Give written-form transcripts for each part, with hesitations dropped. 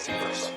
MulTYversed.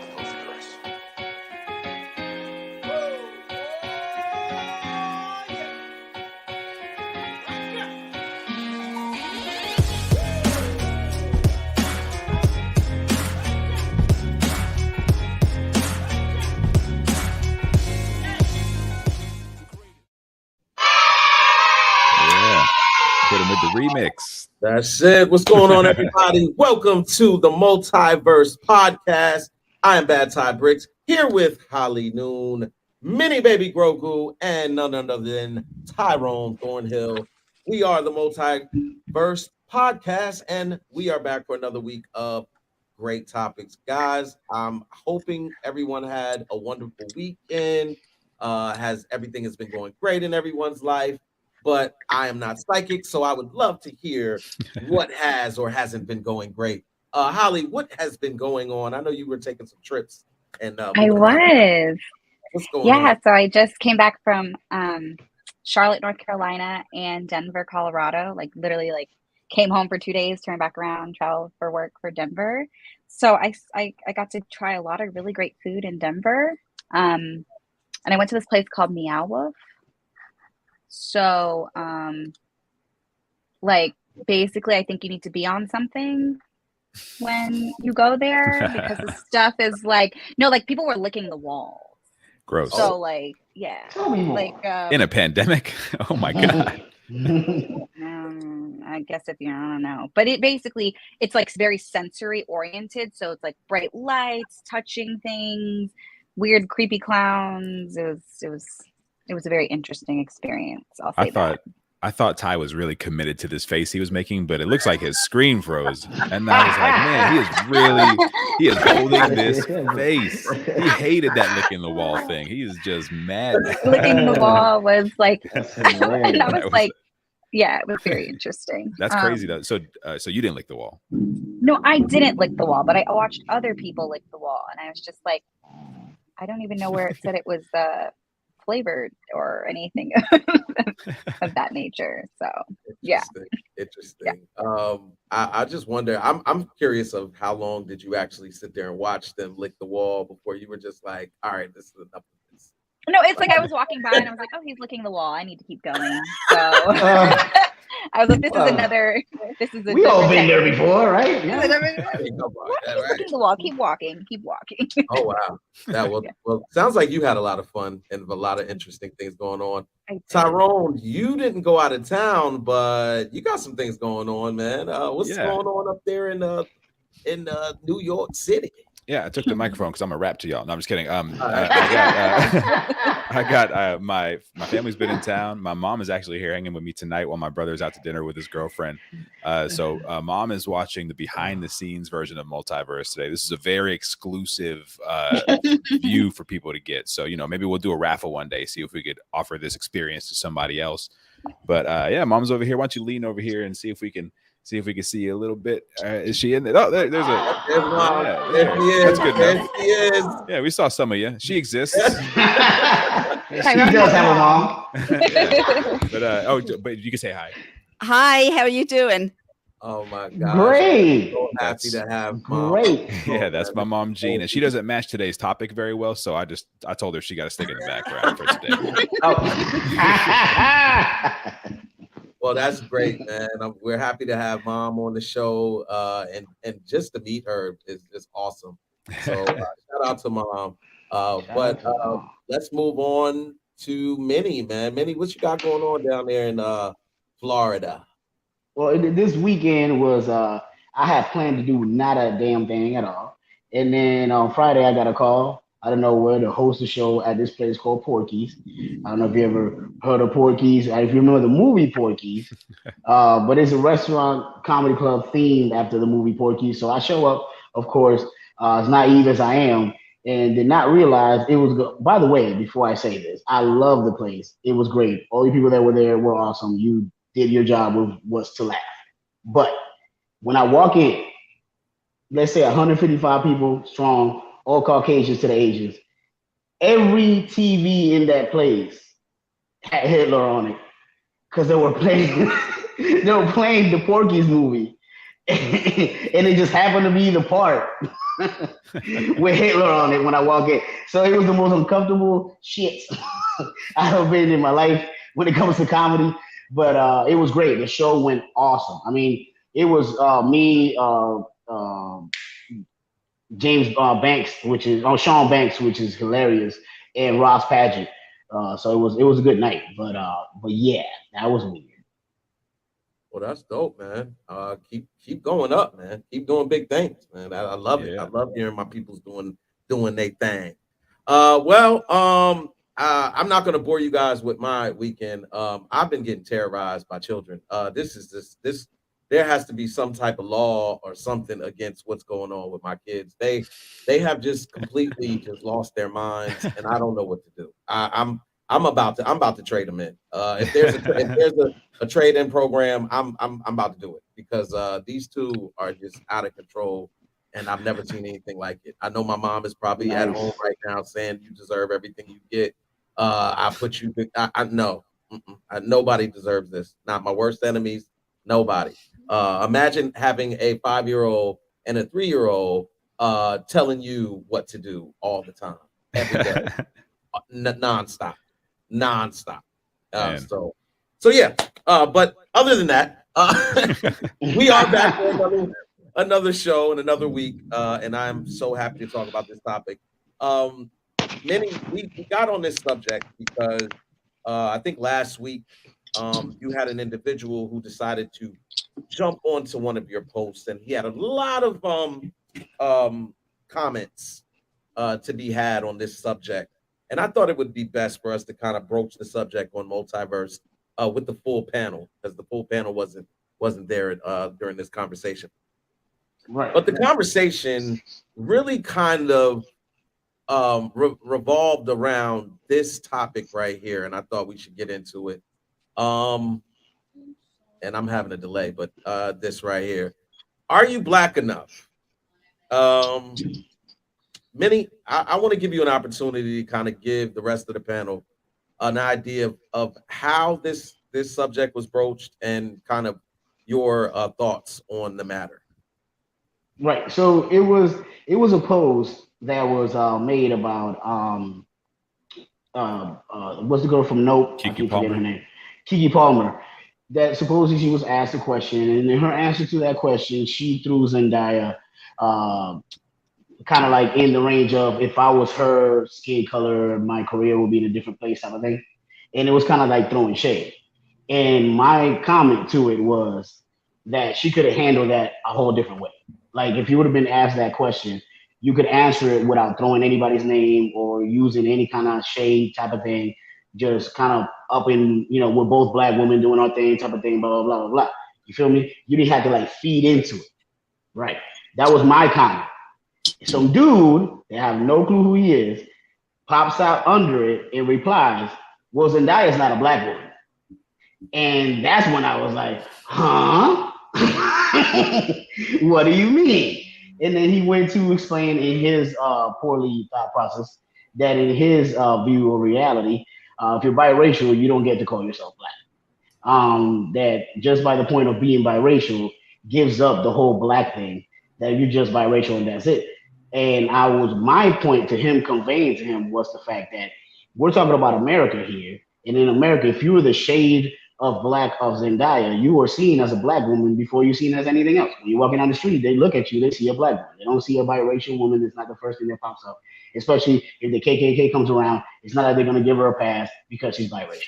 Hit him with the remix. That's it. What's going on, everybody? Welcome to the MulTYversed podcast. I am Bad Ty Bricks, here with Holly Noon, Mini Baby Grogu, and none other than Tyrone Thornhill. We are the MulTYversed podcast, and we are back for another week of great topics. Guys, I'm hoping everyone had a wonderful weekend. Everything has been going great in everyone's life. But I am not psychic, so I would love to hear what has or hasn't been going great. Holly, what has been going on? I know you were taking some trips. And I was. What's going on? Yeah, so I just came back from Charlotte, North Carolina, and Denver, Colorado. Literally, came home for 2 days, turned back around, traveled for work for Denver. So I got to try a lot of really great food in Denver. And I went to this place called Meow Wolf. So, basically, I think you need to be on something when you go there because the stuff is people were licking the walls. Gross. So, yeah. In a pandemic? Oh my God. I guess I don't know. But it's very sensory oriented. So it's bright lights, touching things, weird, creepy clowns. It was a very interesting experience. I'll say that. I thought Ty was really committed to this face he was making, but it looks like his screen froze. And I was like, man, he is holding this face. He hated that licking the wall thing. He is just mad. Licking the wall was and I was like, yeah, it was very interesting. That's crazy though. So you didn't lick the wall? No, I didn't lick the wall, but I watched other people lick the wall. And I was just like, I don't even know where it said it was flavored or anything of that nature. So Interesting. Yeah. I just wonder, I'm curious of how long did you actually sit there and watch them lick the wall before you were just like, all right, this is enough of this. No, it's I was walking by and I was like, oh, he's licking the wall, I need to keep going. So I was like, this is we all been there before, right? Yeah. Keep licking the wall, keep walking. Oh wow. Well, sounds like you had a lot of fun and a lot of interesting things going on. Tyrone, you didn't go out of town, but you got some things going on, man. What's going on up there in New York City? Yeah, I took the microphone because I'm a rap to y'all. No, I'm just kidding. My family's been in town. My mom is actually here hanging with me tonight while my brother's out to dinner with his girlfriend. So mom is watching the behind the scenes version of MulTYversed today. This is a very exclusive view for people to get. So, maybe we'll do a raffle one day, see if we could offer this experience to somebody else. But mom's over here. Why don't you lean over here and see if we can see you a little bit. Is she in there? Oh, there's a. There she is. That's good enough. There she is. Yeah, we saw some of you. She exists. She does have a mom. Yeah. But you can say hi. Hi, how are you doing? Oh my God. Great. So happy to have mom. Great. Yeah, that's my mom, Jean. And she doesn't match today's topic very well. So I told her she got to stick in the background for today. Well, that's great, man. We're happy to have mom on the show, and just to meet her is awesome. So shout out to mom. But let's move on to Minnie, man. Minnie, what you got going on down there in Florida? Well, this weekend was I had planned to do not a damn thing at all, and then on Friday I got a call. I don't know where to host a show at this place called Porky's. I don't know if you ever heard of Porky's, or if you remember the movie Porky's, but it's a restaurant comedy club themed after the movie Porky's. So I show up, of course, as naive as I am, and did not realize it was good. By the way, before I say this, I love the place. It was great. All the people that were there were awesome. You did your job was to laugh. But when I walk in, let's say 155 people strong, all Caucasians to the Asians. Every TV in that place had Hitler on it because they were playing the Porky's movie. and it just happened to be the part with Hitler on it when I walk in. So it was the most uncomfortable shit I've been in my life when it comes to comedy. But it was great. The show went awesome. I mean, it was me, James Banks, which is Sean Banks, which is hilarious, and Ross Paget. So it was a good night. But yeah, that was weird. Well, that's dope, man. Keep going up, man. Keep doing big things, man. I love it. I Yeah. love hearing my people's doing their thing. I'm not gonna bore you guys with my weekend. I've been getting terrorized by children. This. There has to be some type of law or something against what's going on with my kids. They have just completely just lost their minds, and I don't know what to do. I'm about to trade them in. If there's a trade-in program, I'm about to do it because these two are just out of control, and I've never seen anything like it. I know my mom is probably at home right now saying you deserve everything you get. I put you. I no, nobody deserves this. Not my worst enemies. Nobody. Imagine having a 5-year-old and a 3-year-old telling you what to do all the time, every day, nonstop. Man. So yeah. But other than that, we are back for another show and another week, and I'm so happy to talk about this topic. We got on this subject because I think last week you had an individual who decided to jump onto one of your posts, and he had a lot of comments to be had on this subject. And I thought it would be best for us to kind of broach the subject on MulTYversed with the full panel, because the full panel wasn't there during this conversation. Right. But the conversation really kind of revolved around this topic right here, and I thought we should get into it. And I'm having a delay, but this right here. Are you black enough? Minnie, I want to give you an opportunity to kind of give the rest of the panel an idea of how this subject was broached and kind of your thoughts on the matter. Right. So it was a post that was made about what's the girl from Nope? I Keke keep Palmer. forgetting her name. Keke Palmer. That supposedly she was asked a question, and in her answer to that question, she threw Zendaya kind of like in the range of, if I was her skin color, my career would be in a different place, type of thing. And it was kind of like throwing shade. And my comment to it was that she could have handled that a whole different way. Like, if you would have been asked that question, you could answer it without throwing anybody's name or using any kind of shade type of thing. Just kind of up in, we're both black women doing our thing type of thing, blah, blah, blah, blah, blah. You feel me? You didn't have to like feed into it. Right. That was my comment. Some dude, they have no clue who he is, pops out under it and replies, well, Zendaya's not a black woman. And that's when I was like, huh? What do you mean? And then he went to explain in his poorly thought process that in his view of reality, if you're biracial, you don't get to call yourself black. That just by the point of being biracial gives up the whole black thing, that you're just biracial and that's it. And my point to him, conveying to him, was the fact that we're talking about America here. And in America, if you were the shade of black of Zendaya, you are seen as a black woman before you're seen as anything else. When you're walking down the street, they look at you, they see a black woman. They don't see a biracial woman. It's not the first thing that pops up. Especially if the KKK comes around, it's not like they're going to give her a pass because she's biracial.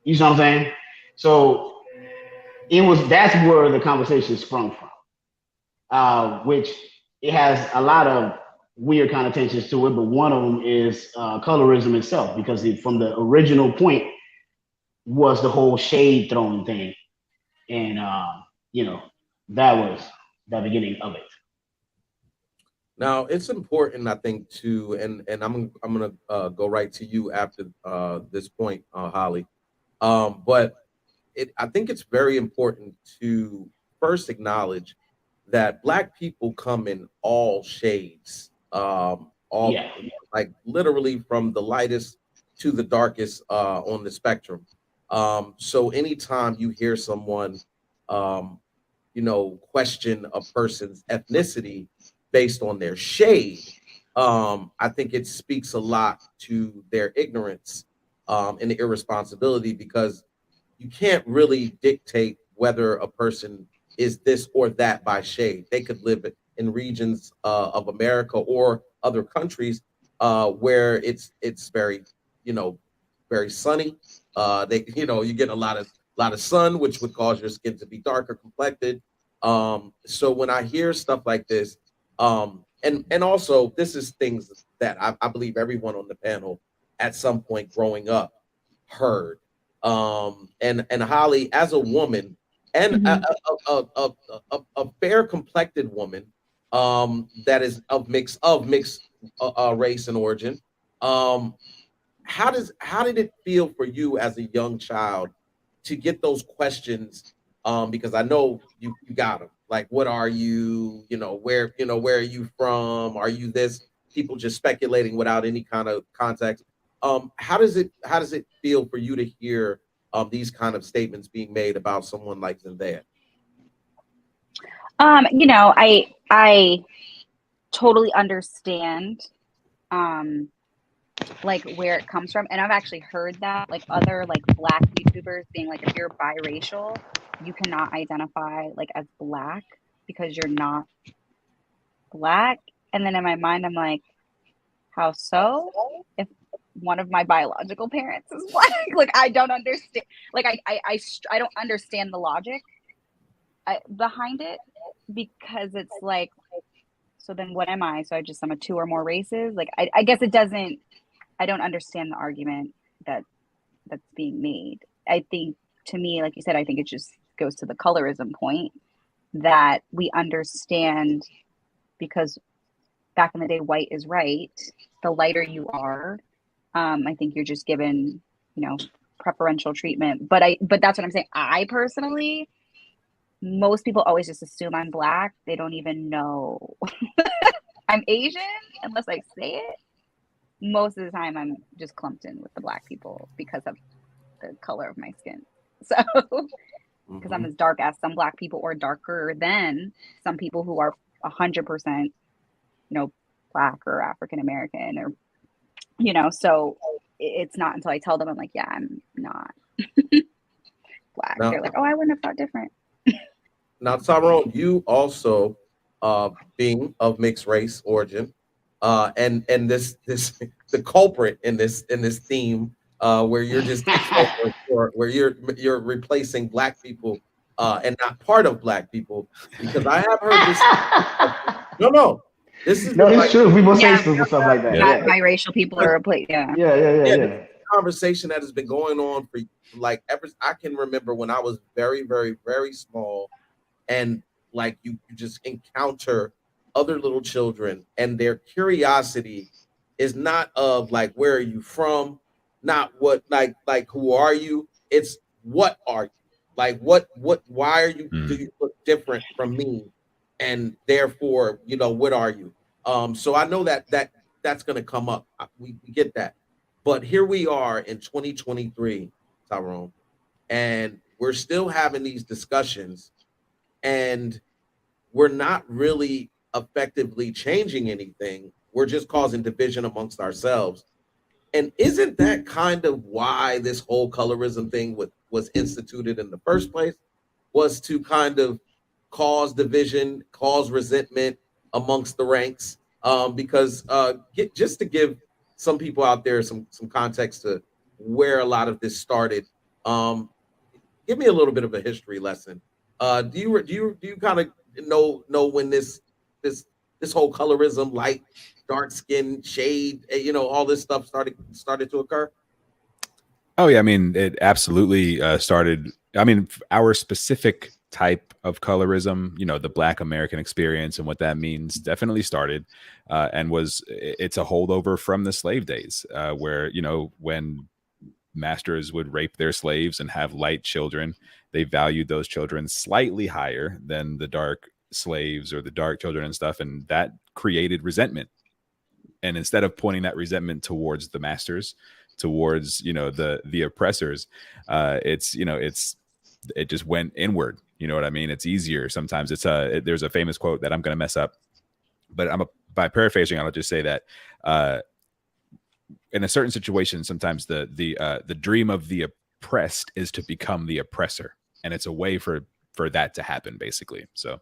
You know what I'm saying? So that's where the conversation sprung from, which it has a lot of weird connotations to it, but one of them is colorism itself, because from the original point was the whole shade throwing thing, and that was the beginning of it. Now it's important, I think, too, and I'm gonna go right to you after this point, Holly. But I think it's very important to first acknowledge that black people come in all shades, like literally from the lightest to the darkest on the spectrum. So anytime you hear someone question a person's ethnicity based on their shade, I think it speaks a lot to their ignorance and irresponsibility, because you can't really dictate whether a person is this or that by shade. They could live in regions of America or other countries where it's very, very sunny. You get a lot of sun, which would cause your skin to be darker complected. So when I hear stuff like this, and also this is things that I believe everyone on the panel at some point growing up heard. And Holly, as a woman and a fair complected woman, that is of mixed race and origin, how did it feel for you as a young child to get those questions? Because I know you got them. Like, what are you? Where are you from? Are you this? People just speculating without any kind of context. How does it feel for you to hear these kind of statements being made about someone like Zendaya? I totally understand like where it comes from, and I've actually heard that like other like Black YouTubers being like, if you're biracial, you cannot identify like as Black because you're not Black. And then in my mind, I'm like, how so? If one of my biological parents is Black, like I don't understand. Like I don't understand the logic behind it, because it's like, so then what am I? So I'm a two or more races. Like I guess it doesn't. I don't understand the argument that's being made. I think, to me, like you said, I think it just goes to the colorism point, that we understand, because back in the day, white is right. The lighter you are, I think you're just given, preferential treatment. But that's what I'm saying. I personally, most people always just assume I'm Black. They don't even know I'm Asian unless I say it. Most of the time, I'm just clumped in with the Black people because of the color of my skin. So, because I'm as dark as some Black people, or darker than some people who are 100%, Black or African American, or, so it's not until I tell them, I'm like, yeah, I'm not Black. Now, they're like, oh, I wouldn't have thought different. Now, Tyrone, you also being of mixed race origin, and this the culprit in this theme, where you're just where you're replacing Black people and not part of Black people, because I have heard this. No, this is it's true. People say stuff like that. Not biracial people are replaced. Yeah. Conversation that has been going on for like ever. I can remember when I was very, very, very small, and like you just encounter other little children, and their curiosity is not of like, where are you from, not what, like who are you, it's what are you, like what why are you, do you look different from me, and therefore what are you. So I know that's going to come up. We get that, but here we are in 2023, Tyrone, and we're still having these discussions, and we're not really effectively changing anything. We're just causing division amongst ourselves. And isn't that kind of why this whole colorism thing was instituted in the first place? Was to kind of cause division, cause resentment amongst the ranks. Because just to give some people out there some context to where a lot of this started, give me a little bit of a history lesson. Do you kind of know when this whole colorism, light, dark skin, shade, all this stuff started to occur? Oh yeah, I mean, it absolutely started. I mean, our specific type of colorism, the Black American experience and what that means, definitely started, and it's a holdover from the slave days, where when masters would rape their slaves and have light children, they valued those children slightly higher than the dark slaves or the dark children and stuff, and that created resentment. And instead of pointing that resentment towards the masters, towards the oppressors, it just went inward. You know what I mean? It's easier sometimes. There's a famous quote that I'm going to mess up, but by paraphrasing, I'll just say that in a certain situation, sometimes the dream of the oppressed is to become the oppressor, and it's a way for that to happen, basically. So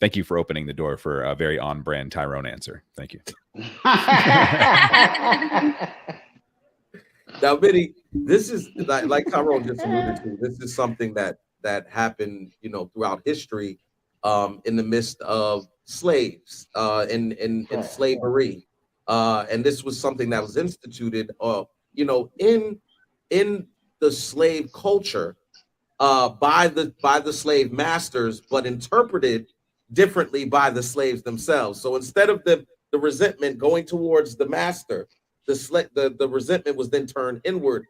thank you for opening the door for a very on-brand Tyrone answer. Thank you. Now, Vinny, this is like Tyrone just alluded to. This is something that happened, throughout history, in the midst of slaves, in slavery, and this was something that was instituted, in the slave culture, by the slave masters, but interpreted differently by the slaves themselves. So instead of the resentment going towards the master, the resentment was then turned inward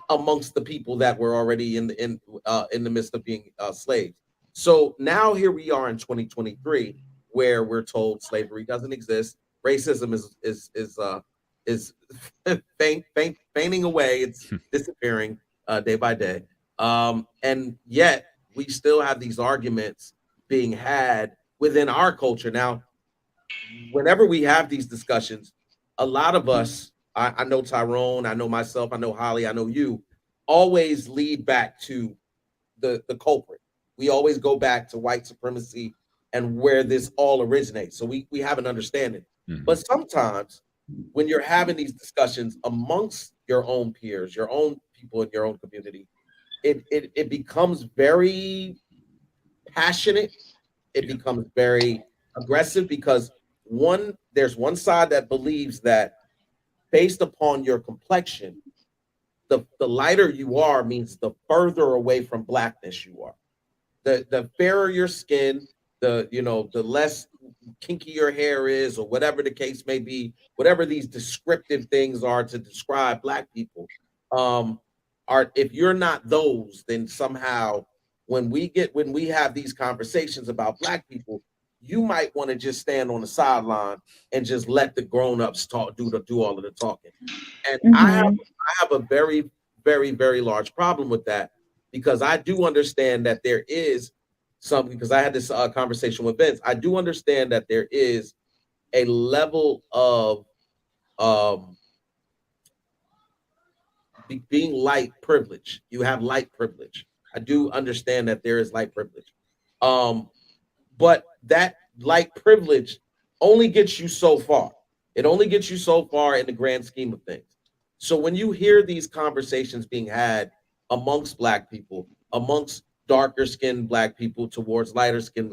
amongst the people that were already in the midst of being slaves. So now here we are in 2023, where we're told slavery doesn't exist, racism is fainting away, it's disappearing day by day, and yet we still have these arguments being had within our culture. Now, whenever we have these discussions, a lot of us, I know Tyrone, I know myself, I know Holly, I know you, always lead back to the culprit. We always go back to white supremacy and where this all originates. So we have an understanding. Mm-hmm. But sometimes when you're having these discussions amongst your own peers, your own people in your own community, it becomes very passionate. It becomes very aggressive, because there's one side that believes that based upon your complexion, the lighter you are means the further away from blackness you are. The fairer your skin, the less kinky your hair is, or whatever the case may be, whatever these descriptive things are to describe black people, if you're not those, then somehow when we have these conversations about black people, you might want to just stand on the sideline and just let the grown-ups do all of the talking. And mm-hmm. I have a very, very, very large problem with that, because I do understand that there is because I had this conversation with Vince. I do understand that there is a level of being light privilege. You have light privilege. I do understand that there is light privilege. But that light privilege only gets you so far. It only gets you so far in the grand scheme of things. So when you hear these conversations being had amongst black people, amongst darker skinned black people towards lighter skinned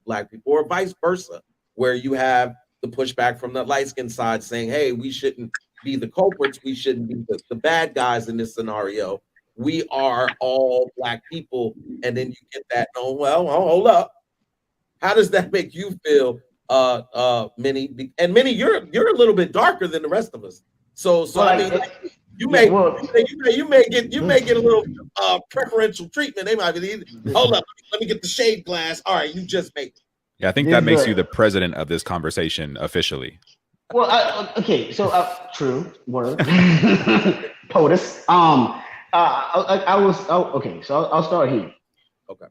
black people, or vice versa, where you have the pushback from the light skinned side saying, hey, we shouldn't be the culprits, we shouldn't be the bad guys in this scenario. We are all black people. And then you get that, hold up. How does that make you feel, Minnie? And Minnie, you're a little bit darker than the rest of us. So I mean, you may get a little preferential treatment. They might be, hold up, let me get the shade glass. All right, you just make it. Yeah, I think that makes you the president of this conversation officially. Well, okay, so true word, POTUS. Okay, so I'll start here. Okay.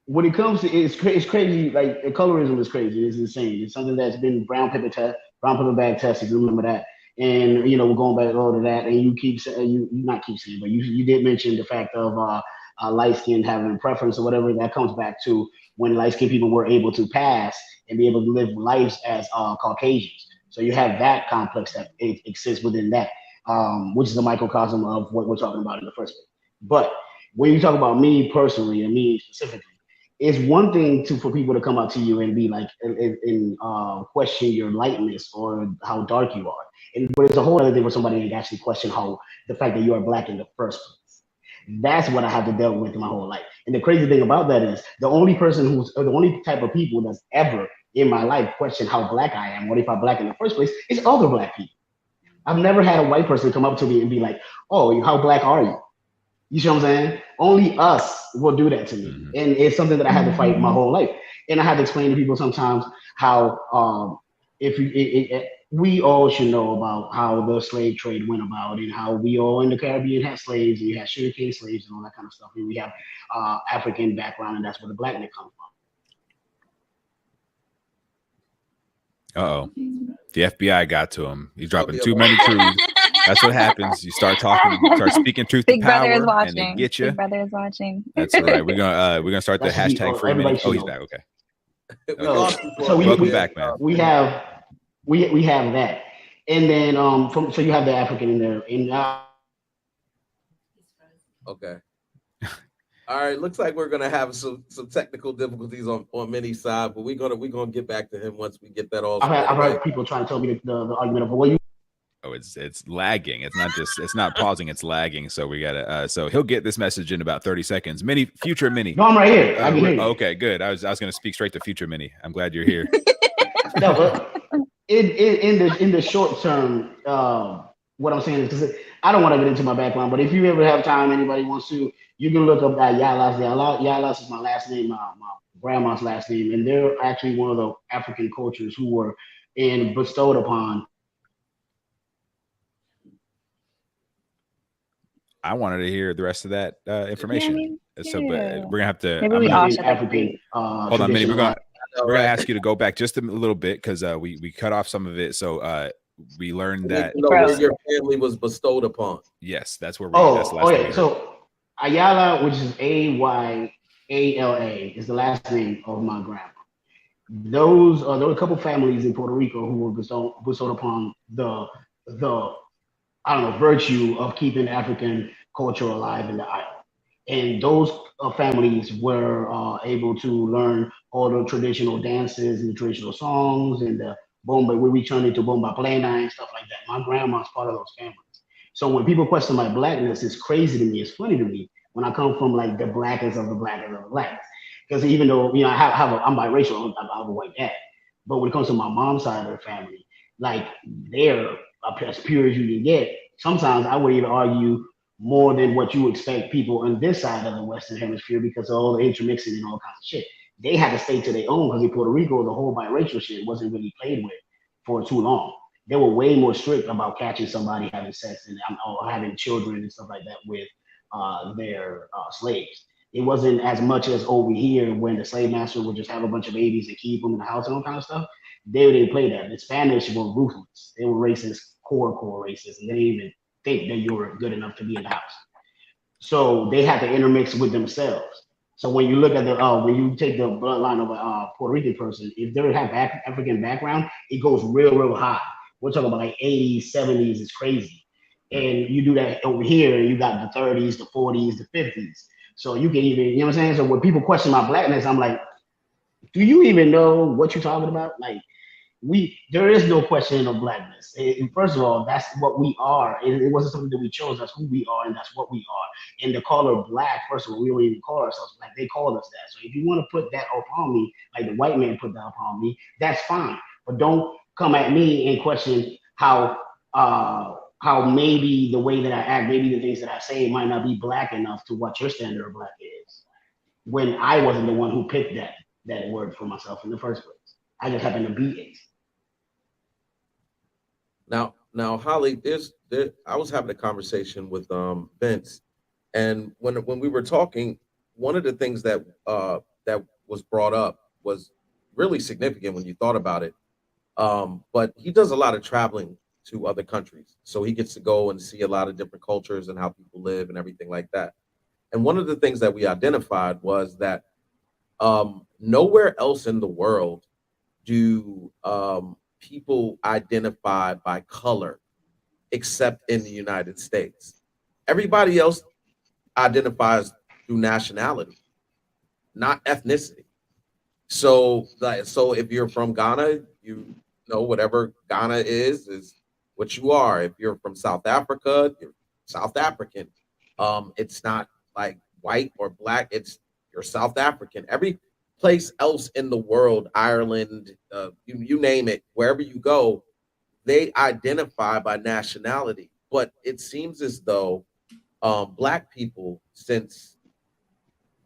When it comes to it's crazy. Like colorism is crazy. It's insane. It's something that's been brown paper bag test. If you remember that, and we're going back over to that. And you keep saying you not keep saying, but you did mention the fact of light skin having a preference or whatever. That comes back to when light skinned people were able to pass and be able to live lives as Caucasians. So you have that complex that exists within that, which is a microcosm of what we're talking about in the first place. But when you talk about me personally and me specifically, it's one thing for people to come up to you and be like, and question your lightness or how dark you are. But it's a whole other thing for somebody to actually question the fact that you are black in the first place. That's what I have to deal with my whole life. And the crazy thing about that is the only type of people that's ever in my life question how black I am, what if I'm black in the first place, is other black people. I've never had a white person come up to me and be like, oh, how black are you? You see what I'm saying? Only us will do that to me. Mm-hmm. And it's something that I had to fight my whole life. And I had to explain to people sometimes how we all should know about how the slave trade went about and how we all in the Caribbean had slaves and you had sugarcane slaves and all that kind of stuff. And we have African background, and that's where the blackness comes from. Uh-oh. The FBI got to him. He's dropping too many truths. That's what happens. You start talking, start speaking truth Big to power, brother is and watching. they get you. Big brother is watching. That's all right. We're gonna start the That's hashtag free mini. Oh, he's know. back. Okay. We lost you for a we, Welcome we, back, man. we have that, and then so you have the African in there, and okay. All right, looks like we're gonna have some technical difficulties on Minnie's side, but we're gonna get back to him once we get that all. I've heard people trying to tell me the argument of what you. Oh, it's lagging. It's not pausing. It's lagging. So we gotta. So he'll get this message in about 30 seconds. Future Mini. No, I'm right here. I can hear you. Okay, good. I was gonna speak straight to future Mini. I'm glad you're here. No, but in the short term, what I'm saying is because I don't want to get into my background, but if you ever have time, anybody wants to, you can look up that Yalas. Yalas is my last name, my grandma's last name, and they're actually one of the African cultures who were bestowed upon. I wanted to hear the rest of that information. So, but we're gonna have to. Maybe we all should African. Hold on, Minnie. We're gonna ask you to go back just a little bit because we cut off some of it. So we learned that where your family was bestowed upon. Yes, that's where. Okay. So Ayala, which is Ayala, is the last name of my grandma. There were a couple families in Puerto Rico who were bestowed upon the virtue of keeping African culture alive in the island. And those families were able to learn all the traditional dances and the traditional songs and the bomba, where we turned into bomba plena and stuff like that. My grandma's part of those families. So when people question my blackness, it's crazy to me. It's funny to me when I come from like the blackest of the blackest of the blackest. Because even though I'm biracial, I have a white dad. But when it comes to my mom's side of the family, like they're as pure as you can get. Sometimes I would even argue more than what you expect people on this side of the Western Hemisphere because of all the intermixing and all kinds of shit. They had to stay to their own because in Puerto Rico, the whole biracial shit wasn't really played with for too long. They were way more strict about catching somebody having sex or having children and stuff like that with their slaves. It wasn't as much as over here when the slave master would just have a bunch of babies and keep them in the house and all kind of stuff. They didn't play that. The Spanish were ruthless. They were racist, core racist, and they didn't even think that you were good enough to be in the house. So they had to intermix with themselves. So when you look at when you take the bloodline of a Puerto Rican person, if they have African background, it goes real high. We're talking about like 80s, 70s, it's crazy. And you do that over here, you got the 30s, the 40s, the 50s. So you can even, you know what I'm saying? So when people question my blackness, I'm like, do you even know what you're talking about? Like, there is no question of blackness. First of all, that's what we are. It wasn't something that we chose. That's who we are, and that's what we are. And the color black, first of all, we don't even call ourselves black. They call us that. So if you want to put that upon me, like the white man put that upon me, that's fine. But don't come at me and question how maybe the way that I act, maybe the things that I say might not be black enough to what your standard of black is. When I wasn't the one who picked that word for myself in the first place. I just happened to be it. Now, Holly, I was having a conversation with Vince, and when we were talking, one of the things that was brought up was really significant when you thought about it. But he does a lot of traveling to other countries, so he gets to go and see a lot of different cultures and how people live and everything like that. And one of the things that we identified was that nowhere else in the world do people identify by color except in the United States. Everybody else identifies through nationality, not ethnicity. So if you're from Ghana, you know whatever Ghana is what you are. If you're from South Africa, you're South African. It's not like white or black, you're South African. Every place else in the world, Ireland, you name it, wherever you go, they identify by nationality. But it seems as though black people, since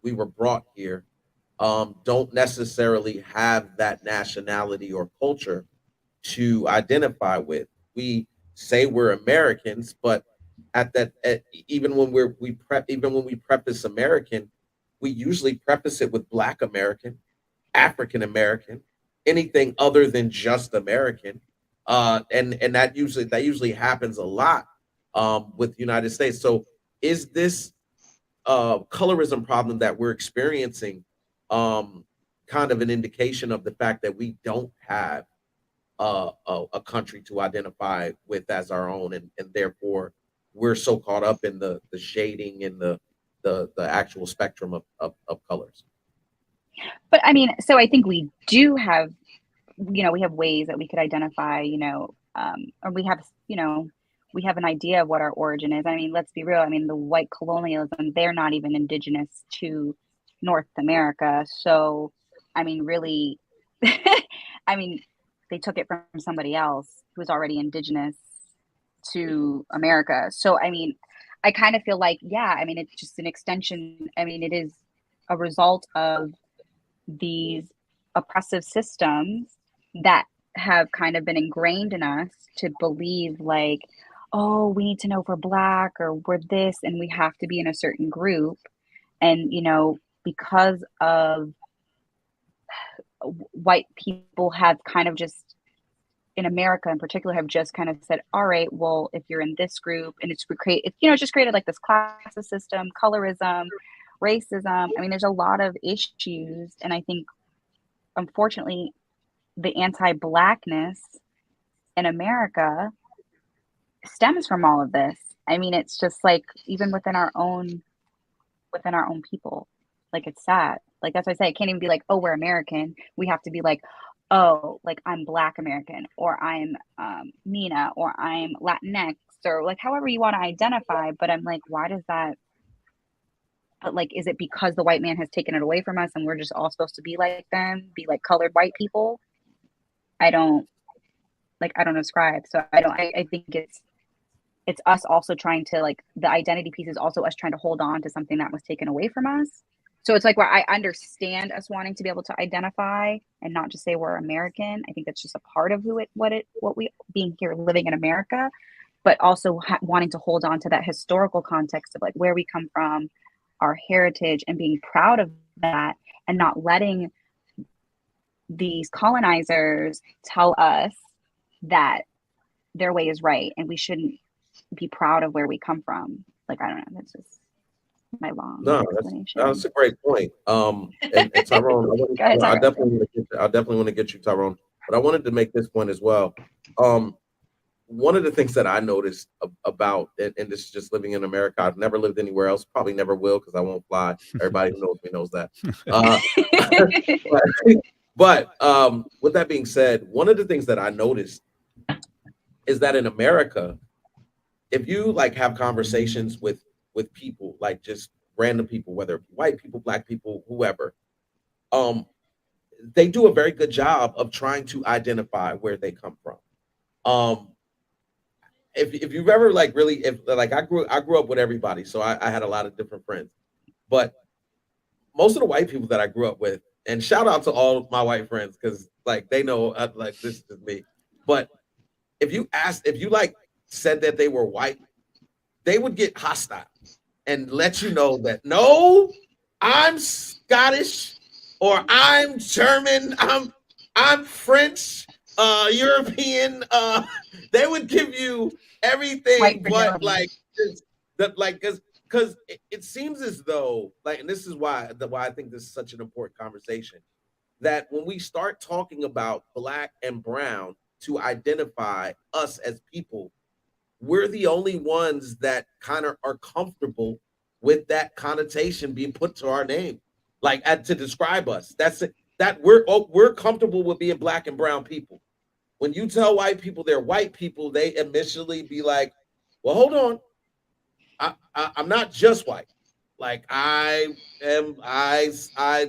we were brought here, don't necessarily have that nationality or culture to identify with. We say we're Americans, but even when we preface American, we usually preface it with Black American, African American, anything other than just American, and that usually happens a lot with the United States. So, is this colorism problem that we're experiencing kind of an indication of the fact that we don't have a country to identify with as our own, and therefore we're so caught up in the shading and the actual spectrum of colors? But I mean, so I think we do have, we have ways that we could identify, or we have, we have an idea of what our origin is. I mean, let's be real. I mean, the white colonialism, they're not even indigenous to North America. So, I mean, really, I mean, they took it from somebody else who was already indigenous to America. So, I mean, I kind of feel like, yeah, I mean, it's just an extension. I mean, it is a result of these oppressive systems that have kind of been ingrained in us to believe like, oh, we need to know if we're Black or we're this, and we have to be in a certain group. And, because of white people have kind of just, in America in particular, have just kind of said, all right, well, if you're in this group, and it's just created like this classist system, colorism, racism. I mean, there's a lot of issues. And I think, unfortunately, the anti-Blackness in America stems from all of this. I mean, it's just like, even within our own people, like, it's sad. Like, that's why I say, I can't even be like, oh, we're American. We have to be like, oh, like, I'm Black American, or I'm MENA, or I'm Latinx, or like however you want to identify. But I'm like, why does that? But like, is it because the white man has taken it away from us and we're just all supposed to be like them, be like colored white people? I don't ascribe. So I think it's us also trying to, like, the identity piece is also us trying to hold on to something that was taken away from us. So it's like, where I understand us wanting to be able to identify and not just say we're American. I think that's just a part of what we being here, living in America, but also wanting to hold on to that historical context of like where we come from, our heritage, and being proud of that, and not letting these colonizers tell us that their way is right and we shouldn't be proud of where we come from. Like, I don't know. That's just my long explanation. That's a great point. And Tyrone, I definitely want to get you, Tyrone, but I wanted to make this point as well. One of the things that I noticed about, and this is just living in America, I've never lived anywhere else, probably never will, because I won't fly. Everybody who knows me knows that. But with that being said, one of the things that I noticed is that in America, if you like have conversations with people, like just random people, whether white people, Black people, whoever, they do a very good job of trying to identify where they come from. If you've ever like really, I grew up with everybody, so I had a lot of different friends, but most of the white people that I grew up with, and shout out to all my white friends, because like they know like this is me, but if you like said that they were white, they would get hostile and let you know that no, I'm Scottish, or I'm German, I'm French, European. They would give you everything, but like that, like because it seems as though, like, and this is why I think this is such an important conversation, that when we start talking about Black and brown to identify us as people, we're the only ones that kind of are comfortable with that connotation being put to our name, like to describe us. That's it. That we're comfortable with being Black and brown people. When you tell white people they're white people, they initially be like, "Well, hold on, I'm not just white. Like I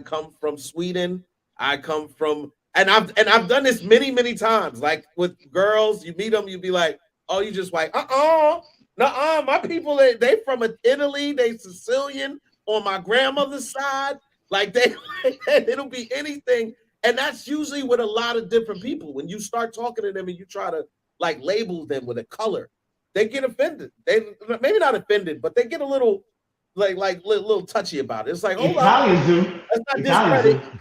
come from Sweden. I come from, and I've done this many times. Like with girls, you meet them, you be like, oh, you just white. Nuh-uh. My people, they from Italy. They Sicilian on my grandmother's side. Like it'll be anything. And that's usually with a lot of different people. When you start talking to them and you try to like label them with a color, they get offended. They maybe not offended, but they get a little little touchy about it. It's like, hold up, Italians do. let's not Italians discredit. do.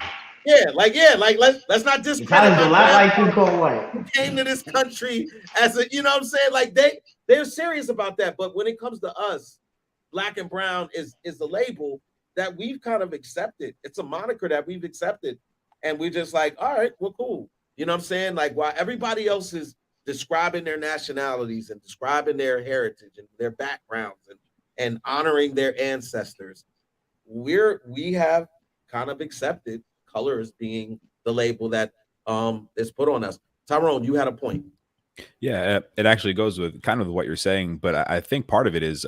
Let's not discredit Italians my a lot like grandpa you call white. who came to this country as a, you know what I'm saying? Like they're serious about that. But when it comes to us, black and brown is the label that we've kind of accepted. It's a moniker that we've accepted. And we're just like, all right, well, cool. You know what I'm saying? Like while everybody else is describing their nationalities and describing their heritage and their backgrounds and honoring their ancestors, we have kind of accepted color as being the label that is put on us. Tyrone, you had a point. Yeah, it actually goes with kind of what you're saying, but I think part of it is,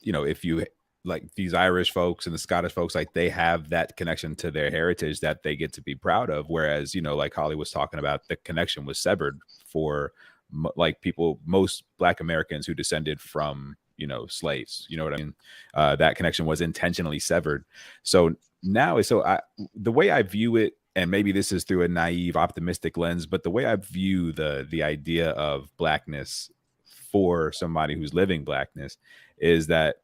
you know, if you like these Irish folks and the Scottish folks, like they have that connection to their heritage that they get to be proud of. Whereas, you know, like Holly was talking about, the connection was severed for like people, most Black Americans who descended from, you know, slaves. You know what I mean? That connection was intentionally severed. So now, the way I view it, and maybe this is through a naive, optimistic lens, but the way I view the idea of Blackness for somebody who's living Blackness is that,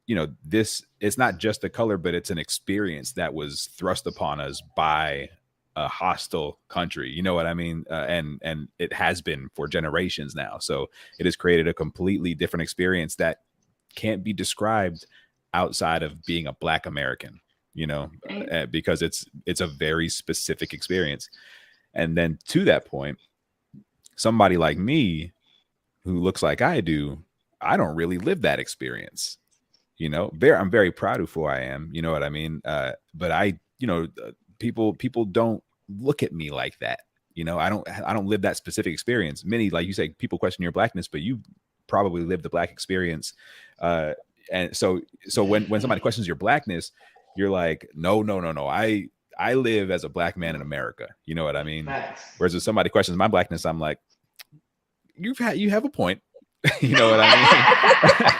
you know, it's not just a color, but it's an experience that was thrust upon us by a hostile country. You know what I mean? And it has been for generations now. So it has created a completely different experience that can't be described outside of being a Black American, you know, because it's a very specific experience. And then to that point, somebody like me who looks like I do, I don't really live that experience. You know, I'm very proud of who I am. You know what I mean? But people don't look at me like that. You know, I don't live that specific experience. Many, like you say, people question your Blackness, but you probably live the Black experience. And so when somebody questions your Blackness, you're like, no. I live as a Black man in America. You know what I mean? Facts. Whereas if somebody questions my Blackness, I'm like, you have a point. You know what I mean?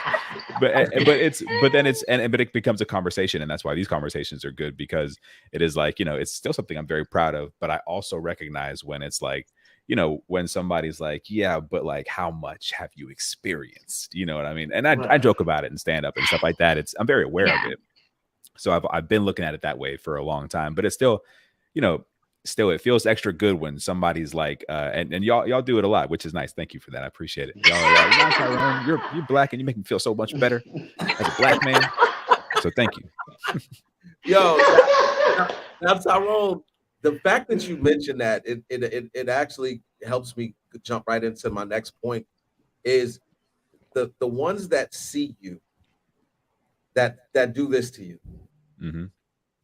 but it becomes a conversation, and that's why these conversations are good, because it is like, you know, it's still something I'm very proud of, but I also recognize when it's like, you know, when somebody's like, yeah, but like, how much have you experienced? You know what I mean? And I joke about it and stand up and stuff like that. I'm very aware of it. So I've been looking at it that way for a long time, but it's still, you know, it feels extra good when somebody's like, and y'all do it a lot, which is nice. Thank you for that. I appreciate it. Y'all are like, "No, Tyrone, you're Black and you make me feel so much better as a Black man." So thank you. Yo, now Tyrone, the fact that you mentioned that, it actually helps me jump right into my next point. Is the ones that see you, that do this to you, Mm-hmm.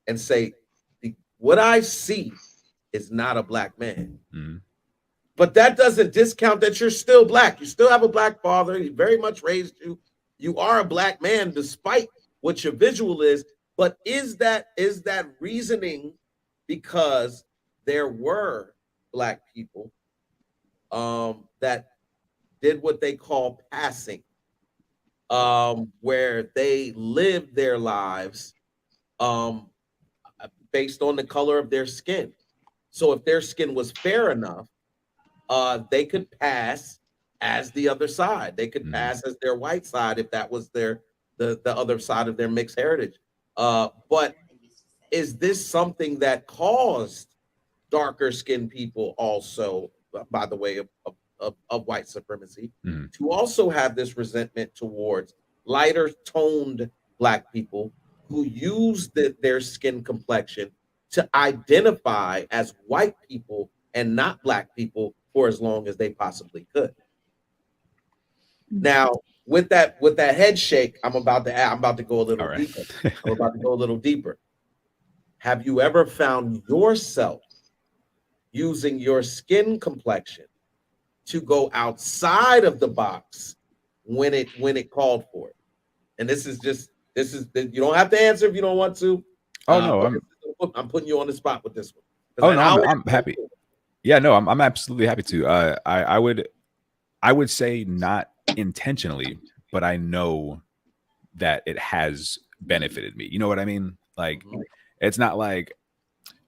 and say, what I see is not a Black man. Mm-hmm. But that doesn't discount that you're still Black. You still have a Black father. He very much raised you. You are a Black man, despite what your visual is. But is that reasoning because there were Black people that did what they call passing, where they lived their lives based on the color of their skin? So if their skin was fair enough, they could pass as the other side. They could pass as their white side if that was the other side of their mixed heritage. But is this something that caused darker skinned people also, by the way, of white supremacy, to also have this resentment towards lighter toned Black people who use their skin complexion to identify as white people and not Black people for as long as they possibly could? Now, with that head shake, I'm about to go a little deeper. I'm about to go a little deeper. Have you ever found yourself using your skin complexion to go outside of the box when it called for it? And this is you don't have to answer if you don't want to. Oh no, I'm putting you on the spot with this one. Oh no, I'm happy. Yeah, no, I'm absolutely happy to. I would say not intentionally, but I know that it has benefited me. You know what I mean? Like, it's not like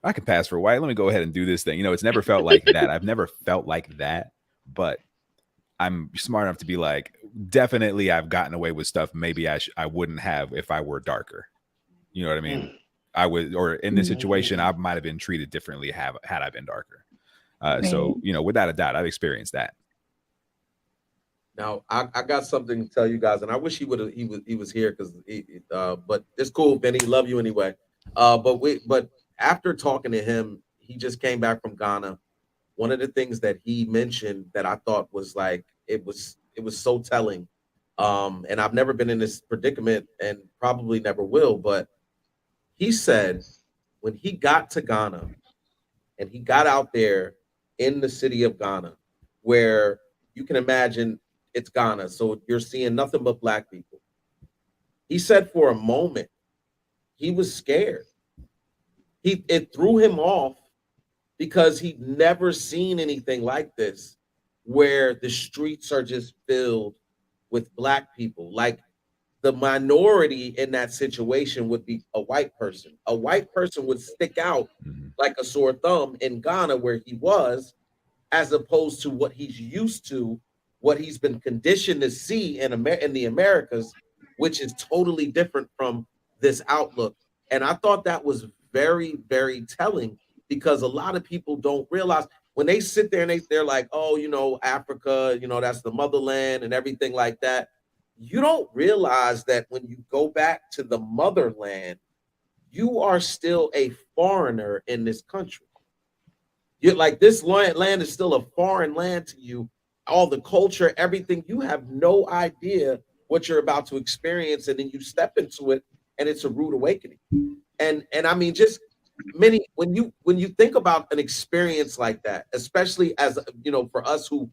I can pass for white. Let me go ahead and do this thing. You know, it's never felt like that. I've never felt like that, but I'm smart enough to be like, definitely I've gotten away with stuff maybe I wouldn't have if I were darker. You know what I mean? I would, or in this situation, I might have been treated differently had I been darker. So, you know, without a doubt, I've experienced that. Now, I got something to tell you guys, and I wish he was here because but it's cool, Benny. Love you anyway. But after talking to him, he just came back from Ghana. One of the things that he mentioned that I thought was like it was so telling. And I've never been in this predicament and probably never will, but he said when he got to Ghana and he got out there in the city of Ghana, where you can imagine it's Ghana, so you're seeing nothing but black people. He said for a moment he was scared. It threw him off because he'd never seen anything like this, where the streets are just filled with black people. Like the minority in that situation would be a white person. A white person would stick out like a sore thumb in Ghana where he was, as opposed to what he's used to, what he's been conditioned to see in the Americas, which is totally different from this outlook. And I thought that was very, very telling, because a lot of people don't realize when they sit there and they're like, oh, you know, Africa, you know, that's the motherland and everything like that. You don't realize that when you go back to the motherland, you are still a foreigner in this country. You're like, this land is still a foreign land to you. All the culture, everything, you have no idea what you're about to experience, and then you step into it, and it's a rude awakening. And I mean, just many when you think about an experience like that, especially as you know, for us who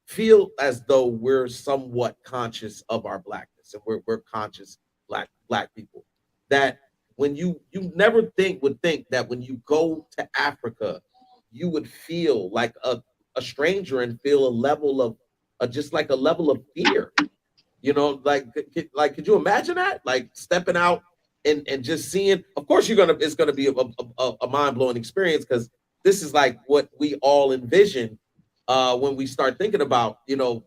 feel as though we're somewhat conscious of our blackness, and we're conscious black people, that when you never would think that when you go to Africa, you would feel like a stranger and feel a level of just like a level of fear. You know, like could you imagine that? Like stepping out and just seeing. Of course, it's gonna be a mind-blowing experience, because this is like what we all envision when we start thinking about, you know,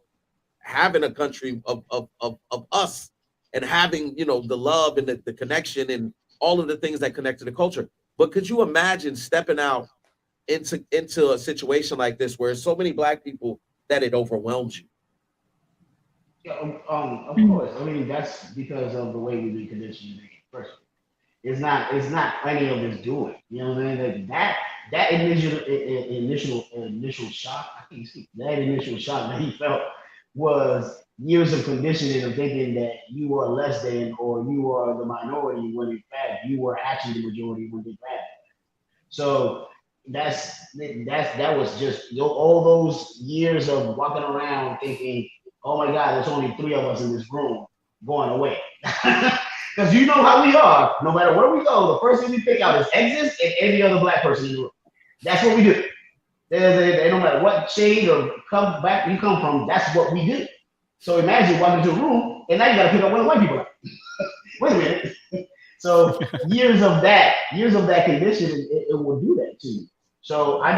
having a country of us, and having, you know, the love and the connection and all of the things that connect to the culture. But could you imagine stepping out into a situation like this where so many black people that it overwhelms you? Yeah, of course. I mean, that's because of the way we've been conditioned first. It's not any of this doing. You know what I mean? Like that initial shock. I can't speak. That initial shock that he felt was years of conditioning of thinking that you are less than, or you are the minority, when in fact you were actually the majority when in fact. So that was just, you know, all those years of walking around thinking, oh my God, there's only three of us in this room, going away. Because you know how we are. No matter where we go, the first thing we pick out is exits and any other black person in the room. That's what we do. They no matter what shade or come back you come from, that's what we do. So imagine walking into a room and now you got to pick up one of the white people. Wait a minute. So years of that condition, it will do that to you. So I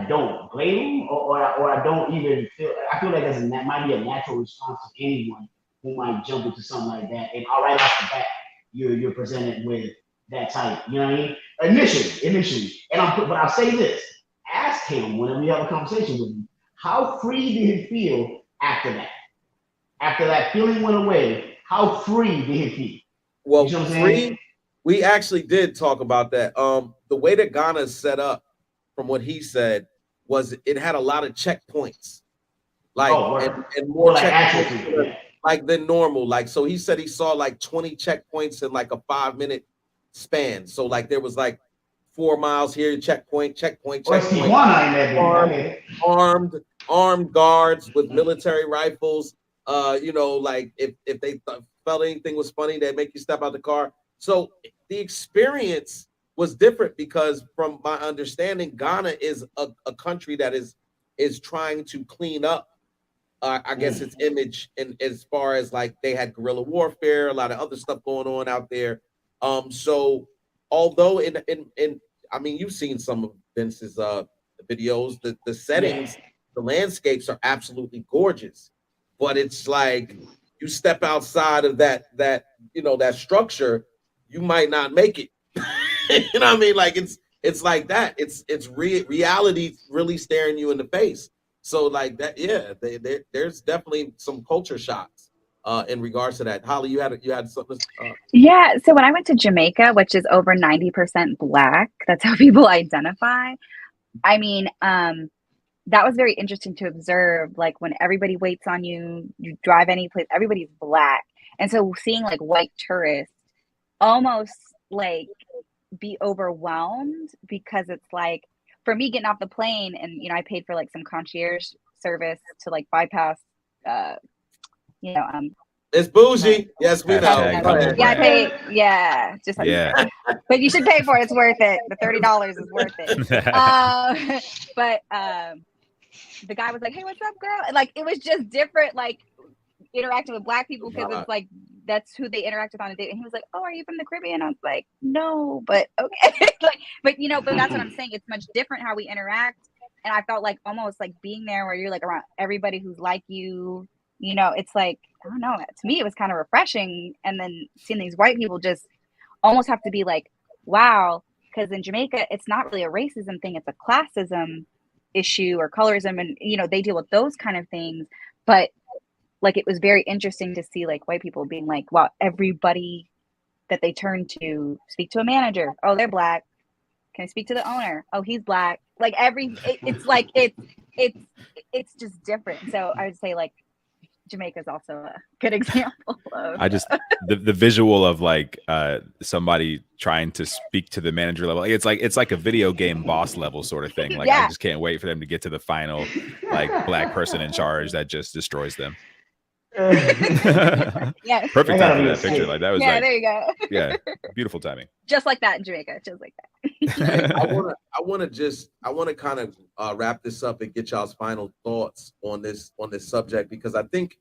don't blame him, or I don't even feel. I feel like that might be a natural response to anyone who might jump into something like that. And all right off the bat, you're presented with that type. You know what I mean? Initially, but I'll say this: ask him whenever you have a conversation with him, how free did he feel after that? After that feeling went away, how free did he feel? Well, you know free. We actually did talk about that. The way that Ghana is set up, from what he said, was it had a lot of checkpoints, like and more like checkpoints like than normal. Like, so he said he saw like 20 checkpoints in like a 5-minute span. So like there was like 4 miles here, checkpoint. Armed guards with military rifles. You know, like if they felt anything was funny, they'd make you step out the car. So the experience was different, because from my understanding, Ghana is a country that is trying to clean up, I guess, its image, and as far as like they had guerrilla warfare, a lot of other stuff going on out there. So although in I mean, you've seen some of Vince's videos. The settings, the landscapes are absolutely gorgeous, but it's like you step outside of that that structure, you might not make it. You know what I mean? Like it's like that. It's reality really staring you in the face. So like that, yeah. There's definitely some culture shocks in regards to that. Holly, you had something. Yeah. So when I went to Jamaica, which is over 90% Black, that's how people identify. I mean, that was very interesting to observe. Like when everybody waits on you, you drive any place, everybody's Black. And so seeing like white tourists almost like be overwhelmed because it's like for me getting off the plane and I paid for like some concierge service to like bypass uh you know It's bougie. Yes, we know. Hashtag Go humble ahead. yeah, I brag. pay, yeah, just Yeah. but you should pay for it. It's worth it. The $30 is worth it. But the guy was like, "Hey, what's up, girl?" And like it was just different, like interacting with Black people because it's like that's who they interact with on a date. And he was like, "Oh, are you from the Caribbean?" I was like, "No, but okay." Like, but that's what I'm saying. It's much different how we interact. And I felt like almost like being there where you're like around everybody who's like you. It's like I don't know. To me, it was kind of refreshing. And then seeing these white people just almost have to be like, "Wow," because in Jamaica, it's not really a racism thing; it's a classism issue or colorism, and they deal with those kind of things. But like it was very interesting to see like white people being like, wow, everybody that they turn to speak to a manager, oh, they're Black. Can I speak to the owner? Oh, he's Black. Like it's like it's just different. So I would say like Jamaica is also a good example of I just the visual of like somebody trying to speak to the manager level. It's like a video game boss level sort of thing. Like I just can't wait for them to get to the final like Black person in charge that just destroys them. Yes. Perfect time for that picture. Like that was there you go. Yeah, beautiful timing. Just like that in Jamaica, just like that. I want to kind of wrap this up and get y'all's final thoughts on this subject, because I think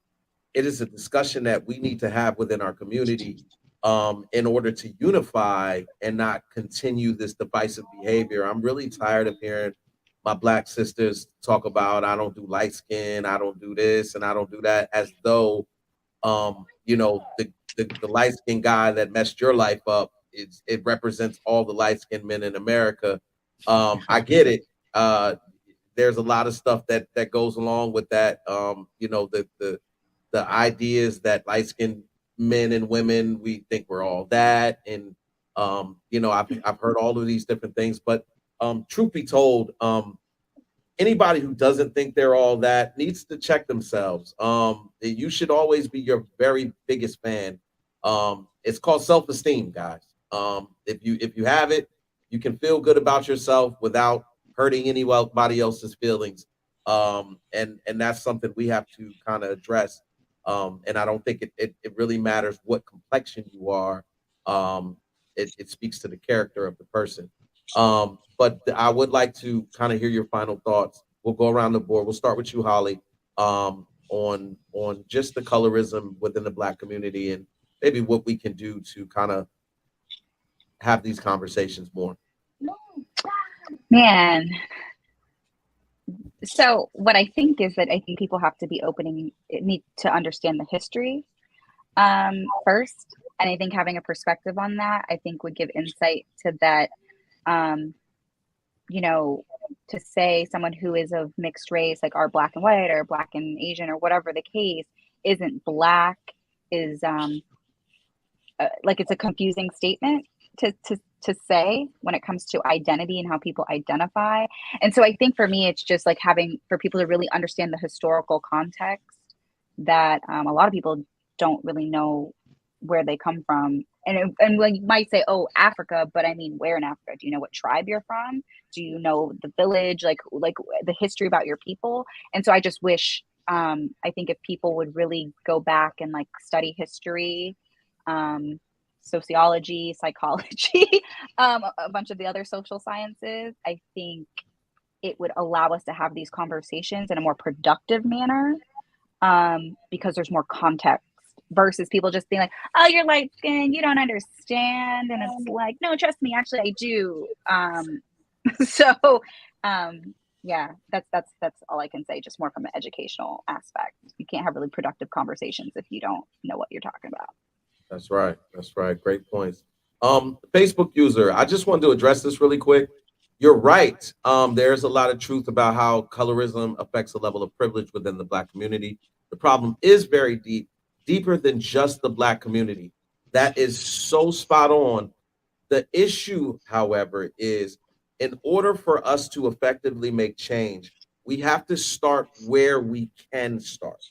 it is a discussion that we need to have within our community in order to unify and not continue this divisive behavior. I'm really tired of hearing my Black sisters talk about I don't do light skin, I don't do this, and I don't do that, as though the light skinned guy that messed your life up, it represents all the light skinned men in America. I get it. There's a lot of stuff that goes along with that. The ideas that light skinned men and women, we think we're all that, and I've heard all of these different things, but truth be told, anybody who doesn't think they're all that needs to check themselves. You should always be your very biggest fan. It's called self-esteem, guys. If you have it, you can feel good about yourself without hurting anybody else's feelings. And that's something we have to kind of address. And I don't think it really matters what complexion you are. It speaks to the character of the person. But I would like to kind of hear your final thoughts. We'll go around the board. We'll start with you, Holly, on just the colorism within the Black community and maybe what we can do to kind of have these conversations more. Man. So what I think is that I think people have to be need to understand the history first. And I think having a perspective on that, I think would give insight to that. To say someone who is of mixed race, like are Black and white or Black and Asian or whatever the case, isn't Black is like it's a confusing statement to say when it comes to identity and how people identify. And so I think for me, it's just like for people to really understand the historical context that a lot of people don't really know where they come from. And when you might say, oh, Africa, but I mean, where in Africa? Do you know what tribe you're from? Do you know the village, like the history about your people? And so I just wish, I think if people would really go back and like study history, sociology, psychology, a bunch of the other social sciences, I think it would allow us to have these conversations in a more productive manner because there's more context versus people just being like, oh, you're light skinned, you don't understand. And it's like, no, trust me, actually I do. Yeah, that's all I can say, just more from an educational aspect. You can't have really productive conversations if you don't know what you're talking about. That's right. That's right. Great points. Facebook user, I just wanted to address this really quick. You're right. There's a lot of truth about how colorism affects the level of privilege within the Black community. The problem is very deep, deeper than just the Black community. That is so spot on. The issue, however, is in order for us to effectively make change, we have to start where we can start,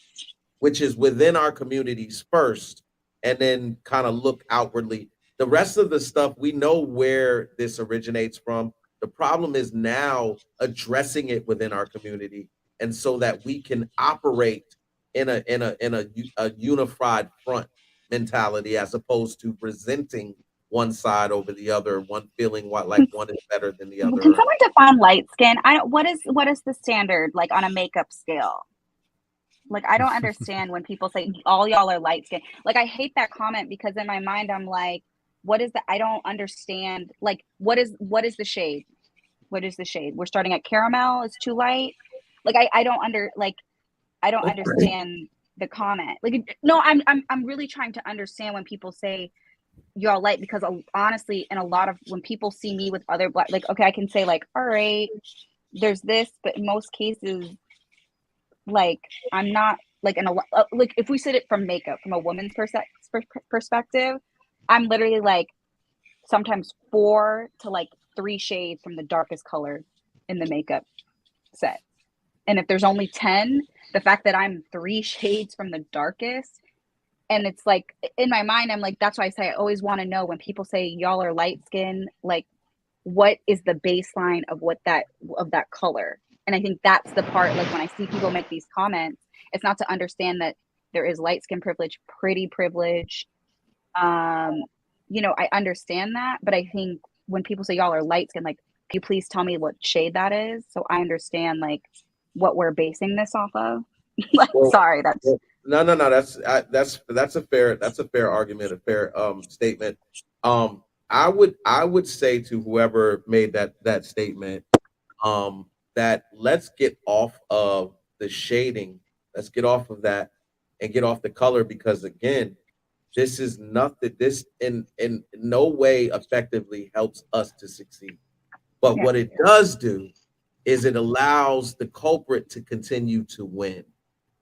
which is within our communities first, and then kind of look outwardly. The rest of the stuff, we know where this originates from. The problem is now addressing it within our community, and so that we can operate in a unified front mentality, as opposed to resenting one side over the other, one feeling like one is better than the other. Can someone define light skin? What is the standard, like, on a makeup scale? Like, I don't understand when people say all y'all are light skin. Like, I hate that comment, because in my mind I'm like, what is that? I don't understand. Like, what is the shade? What is the shade? We're starting at caramel is too light. Like, I don't understand the comment. Like, no, I'm really trying to understand when people say y'all light, because honestly, in a lot of, when people see me with other Black, like, okay, I can say like, all right, there's this, but in most cases, like, I'm not like like, if we sit it from makeup, from a woman's perspective, I'm literally like sometimes 4 to like 3 shades from the darkest color in the makeup set. And if there's only 10, the fact that I'm 3 shades from the darkest, and it's like, in my mind, I'm like, that's why I say I always want to know when people say y'all are light skin, like, what is the baseline of that color? And I think that's the part, like, when I see people make these comments, it's not to understand that there is light skin privilege, pretty privilege. You know, I understand that, but I think when people say y'all are light skin, like, can you please tell me what shade that is, so I understand like what we're basing this off of? Like, well, sorry, that's no. That's a fair argument, a fair statement. I would say to whoever made that statement, that let's get off of the shading, let's get off of that and get off the color, because again, this is nothing. This in no way effectively helps us to succeed. But what it does do is it allows the culprit to continue to win.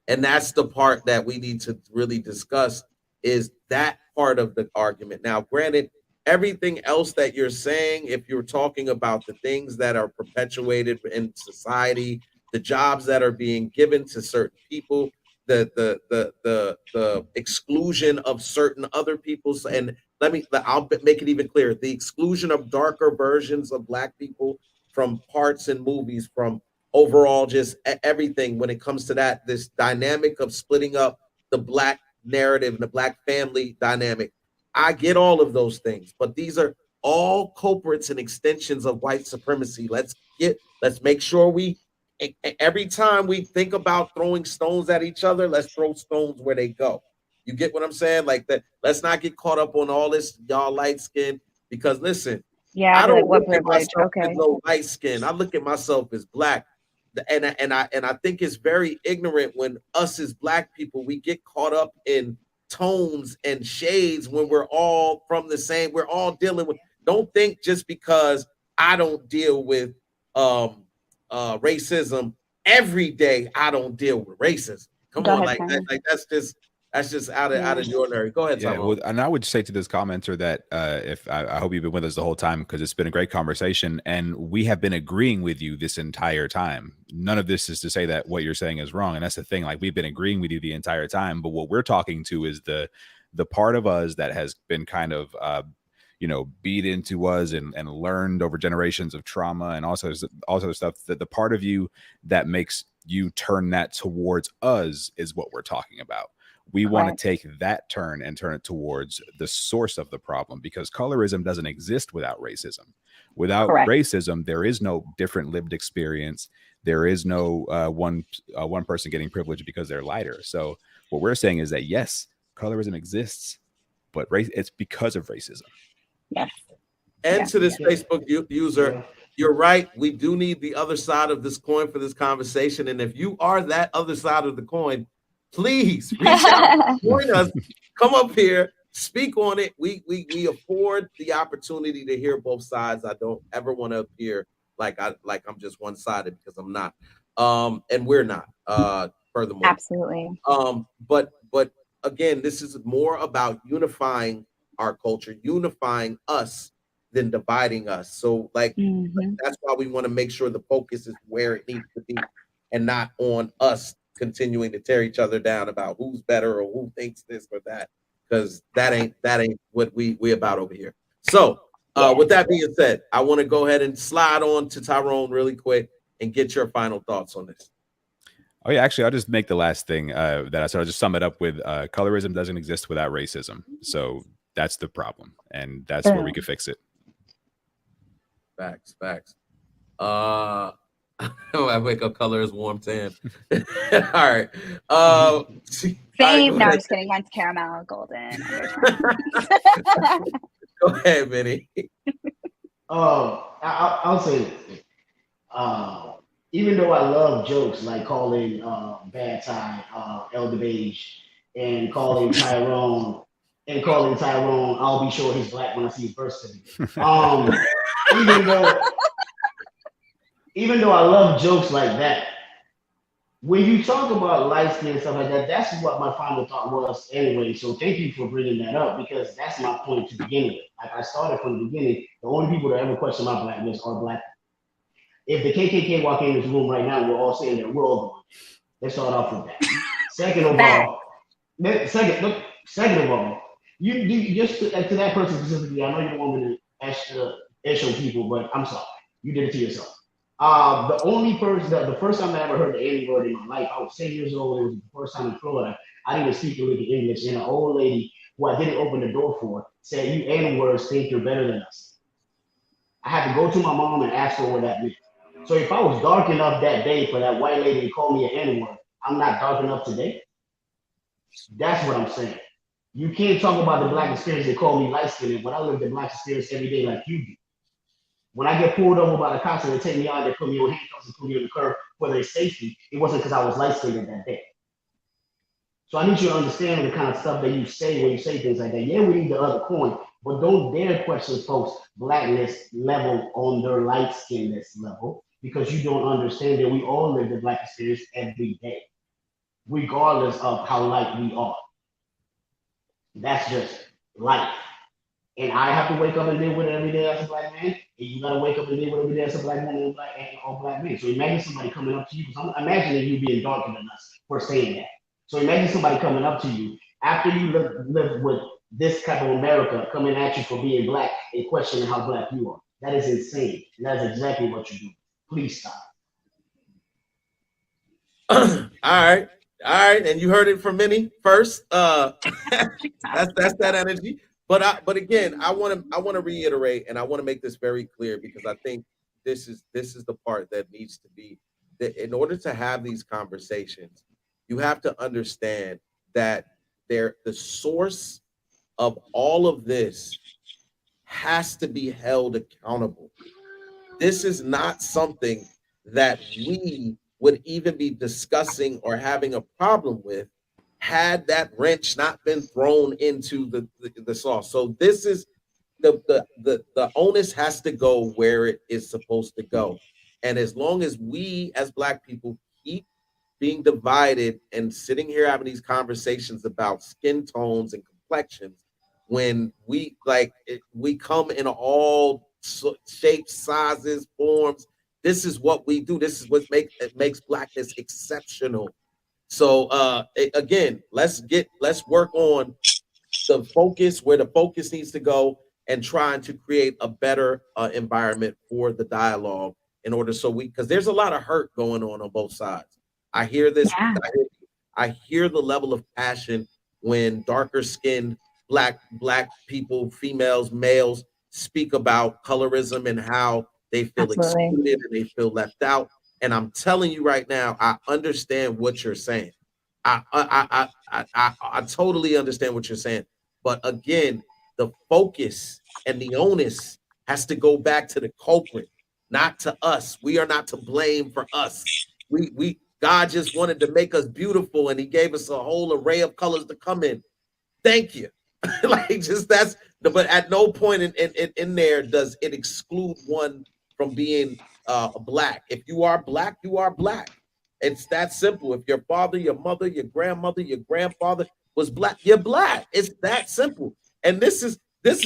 And that's the part that we need to really discuss, is that part of the argument. Now, granted, everything else that you're saying, if you're talking about the things that are perpetuated in society, the jobs that are being given to certain people, the exclusion of certain other people's, and I'll make it even clearer, the exclusion of darker versions of Black people from parts and movies, from overall just everything when it comes to that, this dynamic of splitting up the Black narrative and the Black family dynamic. I get all of those things, but these are all culprits and extensions of white supremacy. Let's make sure we, every time we think about throwing stones at each other, let's throw stones where they go. You get what I'm saying? Like that. Let's not get caught up on all this y'all light skin, because listen, I don't look at myself as no light skin. I look at myself as Black. And I think it's very ignorant when us as Black people, we get caught up in tones and shades when we're all from the same. We're all dealing with. Don't think just because I don't deal with racism every day, I don't deal with racism. Come on, like that's just out of the ordinary. Go ahead, Tom. Well, and I would say to this commenter that if I hope you've been with us the whole time, because it's been a great conversation, and we have been agreeing with you this entire time. None of this is to say that what you're saying is wrong, and that's the thing. Like, we've been agreeing with you the entire time, but what we're talking to is the part of us that has been kind of beat into us and learned over generations of trauma, and also the stuff that the part of you that makes you turn that towards us is what we're talking about. We want to take that turn and turn it towards the source of the problem, because colorism doesn't exist without racism. Without racism, there is no different lived experience. There is no one person getting privilege because they're lighter. So what we're saying is that, yes, colorism exists, but it's because of racism. Yes. And to this Facebook user, you're right. We do need the other side of this coin for this conversation. And if you are that other side of the coin, please reach out, join us, come up here, speak on it. We afford the opportunity to hear both sides. I don't ever want to appear like I'm just one-sided, because I'm not. And we're not, furthermore. Absolutely. But again, this is more about unifying our culture, unifying us, than dividing us. So like that's why we want to make sure the focus is where it needs to be, and not on us continuing to tear each other down about who's better or who thinks this or that, because that ain't what we about over here. So with that being said, I want to go ahead and slide on to Tyrone really quick and get your final thoughts on this. Oh yeah, actually, I'll just make the last thing so I'll just sum it up with colorism doesn't exist without racism. So that's the problem, and that's where we could fix it. Facts. I wake up color is warm tan. All right. Same. No, I'm just kidding. Mine's caramel golden. Go ahead, Minnie. I'll say this. Even though I love jokes like calling Bad Ty Elder Beige, and calling Tyrone I'll be sure he's black when I see his birth certificate. Even though I love jokes like that, when you talk about light skin and stuff like that, that's what my final thought was anyway. So thank you for bringing that up, because that's my point to begin with. Like, I started from the beginning. The only people that ever question my blackness are black people. If the KKK walk in this room right now, we're all saying that we're all going. Let's start off with that. Second of all, you just to that person specifically. I know you don't want me to echo people, but I'm sorry, you did it to yourself. The only person, the first time I ever heard the N-word in my life, I was 10 years old. It was the first time in Florida. I didn't even speak a lick of English, and an old lady who I didn't open the door for said, "You N-words think you're better than us." I had to go to my mom and ask her what that meant. So if I was dark enough that day for that white lady to call me an N-word, I'm not dark enough today. That's what I'm saying. You can't talk about the black experience and call me light-skinned when I live the black experience every day like you do. When I get pulled over by the cops and they take me out, they put me on handcuffs and put me on the curb for their safety, it wasn't because I was light-skinned that day. So I need you to understand the kind of stuff that you say when you say things like that. Yeah, we need the other coin, but don't dare question folks' blackness level on their light-skinnedness level, because you don't understand that we all live the black experience every day, regardless of how light we are. That's just life. And I have to wake up and deal with it every day as a black man. And you gotta wake up and deal with it every day as a black woman or black man. So imagine somebody coming up to you, because I'm imagining you being darker than us for saying that. So imagine somebody coming up to you after you live with this type of America coming at you for being black and questioning how black you are. That is insane. And that's exactly what you do. Please stop. All right. And you heard it from Minnie first. That's that energy. But again, I want to reiterate, and I want to make this very clear, because I think this is the part that needs to be, that in order to have these conversations, you have to understand that the source of all of this has to be held accountable. This is not something that we would even be discussing or having a problem with had that wrench not been thrown into the sauce. So this is the onus has to go where it is supposed to go. And as long as we as Black people keep being divided and sitting here having these conversations about skin tones and complexions, when we come in all shapes, sizes, forms, this is what we do. This is what makes Blackness exceptional. So again, let's work on the focus, where the focus needs to go, and trying to create a better environment for the dialogue, in order because there's a lot of hurt going on both sides. I hear this. Yeah. I hear the level of passion when darker skinned black people, females, males speak about colorism and how they feel excluded and they feel left out. And I'm telling you right now, I understand what you're saying. I totally understand what you're saying, but again, the focus and the onus has to go back to the culprit, not to us. We are not to blame for us. We God just wanted to make us beautiful, and He gave us a whole array of colors to come in. Thank you. Like, just that's the, but at no point in there does it exclude one from being black. If you are black, you are black. It's that simple. If your father, your mother, your grandmother, your grandfather was black, you're black. It's that simple. And this is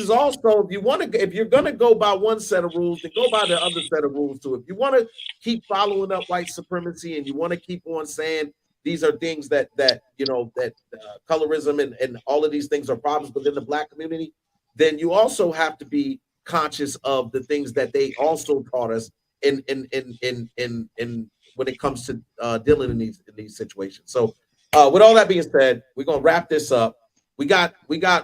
also, if you want to, if you're gonna go by one set of rules, then go by the other set of rules too. If you want to keep following up white supremacy and you want to keep on saying these are things that colorism and all of these things are problems within the black community, then you also have to be conscious of the things that they also taught us in when it comes to dealing in these situations. So with all that being said, we're gonna wrap this up. We got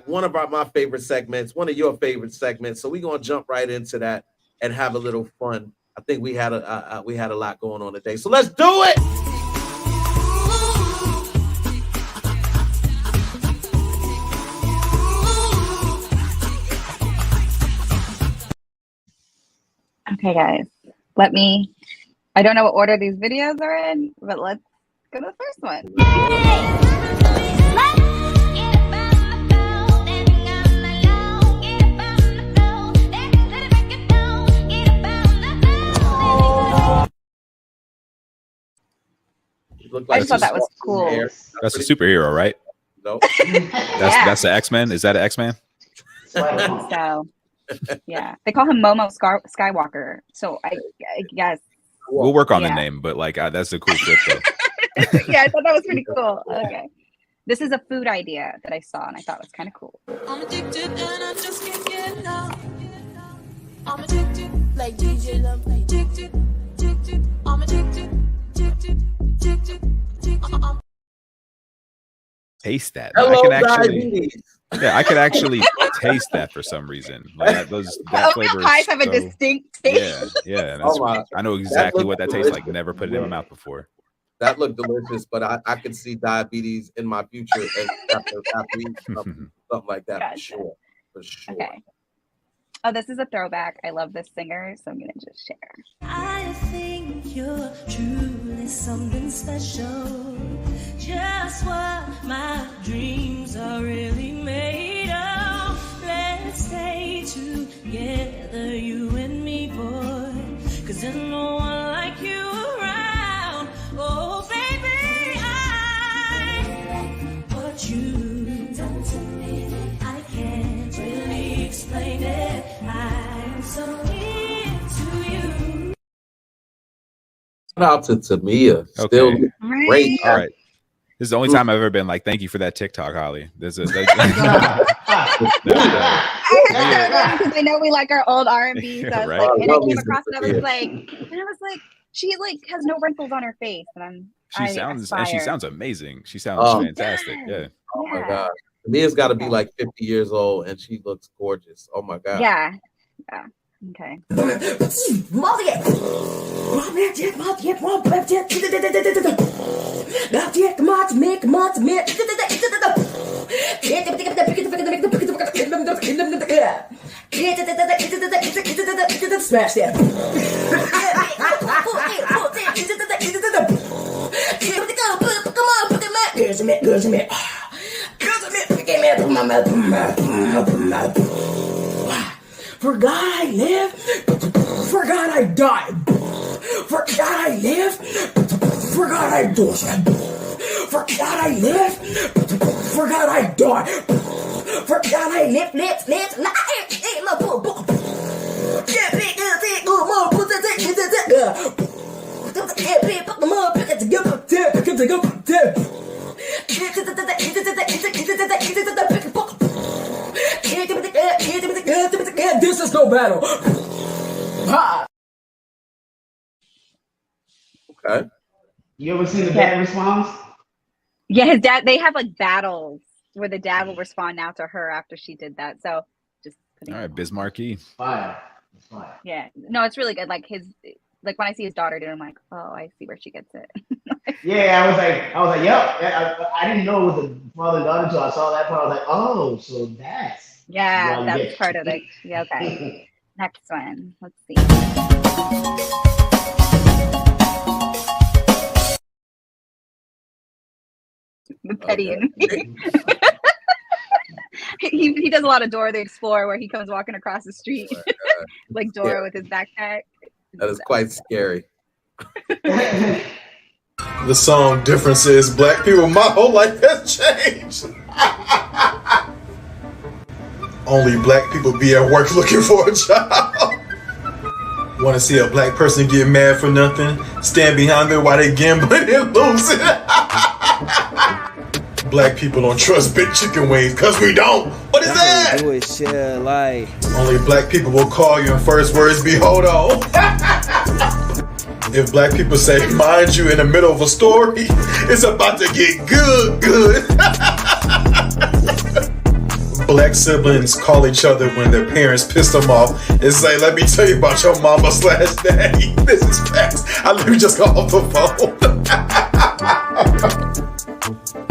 one of my favorite segments, one of your favorite segments. So we're gonna jump right into that and have a little fun. I think we had a lot going on today. So let's do it. Okay, guys, I don't know what order these videos are in, but let's go to the first one. I just thought that was cool. That's a superhero, right? No. That's the X-Men. Is that an X-Men? So, yeah, they call him Momo Skywalker. So I guess we'll work on the name, but like that's a cool clip though. Yeah, I thought that was pretty cool. Okay, this is a food idea that I saw and I thought was kind of cool. I'm addicted and I just can't get enough. I'm addicted, like DJ Love, addicted. I'm addicted. Taste that. Hello, I can actually, diabetes. yeah, I could actually taste that for some reason. Like that flavor. Pies have a distinct taste. Yeah. That's, I know exactly what that tastes like. Never put it in my mouth before. That looked delicious, but I could see diabetes in my future after something like that. Gotcha. For sure. Okay. Oh, this is a throwback. I love this singer, so I'm gonna just share. I think you're truly something special. Just what my dreams are really made of. Let's stay together, you and me, boy. 'Cause there's no one like you around. Oh, baby, I like what you've done to me. I can't really explain it. I'm so into you. Shout out to Tamia. Okay. Still great. All right. This is the only time I've ever been like, thank you for that TikTok, Holly. There's a I I know we like our old R&B stuff. Right. Like, and I came across it. I was like, she like has no wrinkles on her face, and she sounds amazing. She sounds fantastic. Yeah. Oh my God. Tamia's got to be like 50 years old, and she looks gorgeous. Oh my God. Yeah. Okay. Smash that. For God I live, for God I die. For God I live, for God I do. For God I live, for God I die. For God I live, this is no battle. Okay. You ever seen the dad response? Yeah, his dad. They have like battles where the dad will respond now to her after she did that. So just putting. All right, Bismarcky. Fire. It's fire. Yeah, no, it's really good. Like like when I see his daughter do it, I'm like, oh, I see where she gets it. Yeah, I was like, yep. I didn't know it was a father and daughter until I saw that part. I was like, oh, so that's Yeah, why you that's get part of it. Yeah, okay. Next one. Let's see. The Petty and me. He does a lot of Dora the Explorer where he comes walking across the street like Dora with his backpack. That is quite scary. The song difference is black people. My whole life has changed. Only black people be at work looking for a job. Want to see a black person get mad for nothing? Stand behind them while they gambling and losing. Black people don't trust big chicken wings because we don't. What is that? Do it, share life. Only black people will call you and first words be hold on. If black people say mind you in the middle of a story, it's about to get good. Black siblings call each other when their parents pissed them off and say, let me tell you about your mama/daddy. This is facts. Let me just go off the phone.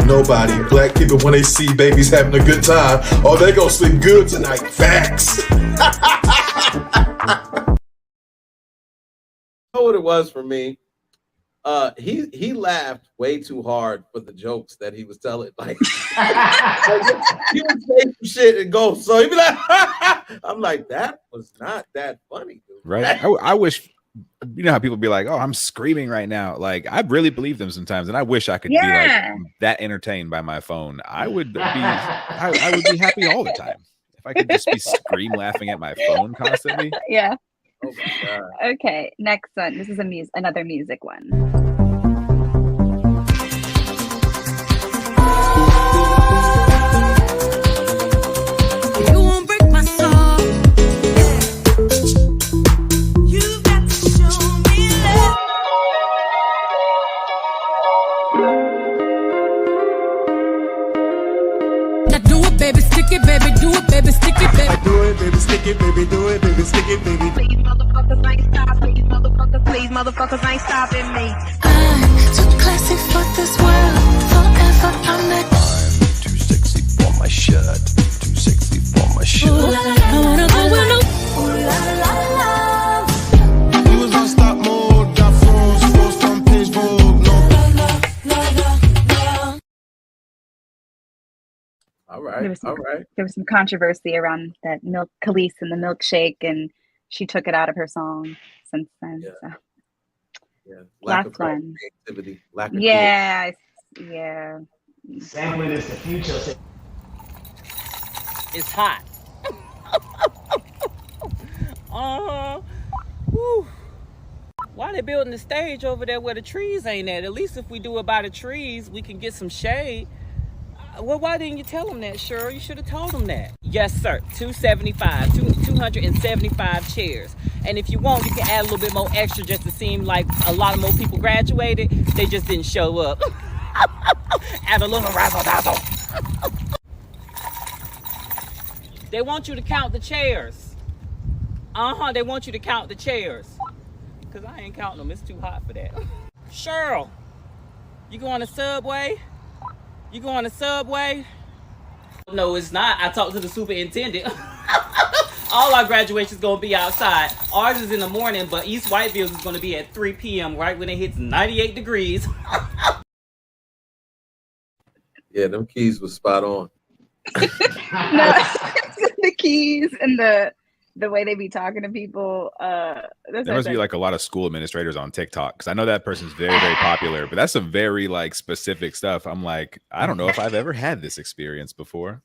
Nobody. Black people, when they see babies having a good time, oh, they gonna sleep good tonight. Facts. You know what it was for me? He laughed way too hard for the jokes that he was telling. Like he would say some shit and go, so he'd be like, I'm like, that was not that funny, dude. Right. I wish, you know how people be like, oh, I'm screaming right now. Like, I really believe them sometimes, and I wish I could be like that entertained by my phone. I would be happy all the time if I could just be scream laughing at my phone constantly. Yeah. Oh my God. Okay, next one. This is another music one. You won't break my soul. You've got to show me love. Now do it, baby, stick it, baby, do it, baby, stick it, baby. Do it, baby, stick it, baby, do it, baby, stick it, baby. Please, motherfuckers, ain't stopping. Please, motherfuckers, ain't stopping me. I'm too classy for this world. Forever I'm that. I'm too sexy for my shirt. Too sexy for my shirt. Ooh la la, I wanna go with no. Ooh la la la. We was on stop mode, got phones, post on page Vogue, no. All right. There was some controversy around that Khalees and the milkshake, and she took it out of her song since then. Yeah. So. Yeah. Last one. Creativity. Lack of Yeah. Sampling is the future. It's hot. Whew. Why they building the stage over there where the trees ain't at? At least if we do it by the trees, we can get some shade. Well, why didn't you tell them that, Cheryl? You should have told them that. Yes, sir. 275 chairs. And if you want, you can add a little bit more extra just to seem like a lot of more people graduated. They just didn't show up. Add a little razzle-dazzle. They want you to count the chairs. They want you to count the chairs. Because I ain't counting them. It's too hot for that. Cheryl, you go on the subway? You go on the subway? No, it's not. I talked to the superintendent. All our graduation's gonna be outside. Ours is in the morning, but East Whiteville's is gonna be at 3 p.m. right when it hits 98 degrees. Yeah, them keys was spot on. No, the keys and the way they be talking to people. There must be like a lot of school administrators on TikTok, because I know that person's very, very popular, but that's some very like specific stuff. I'm like, I don't know if I've ever had this experience before.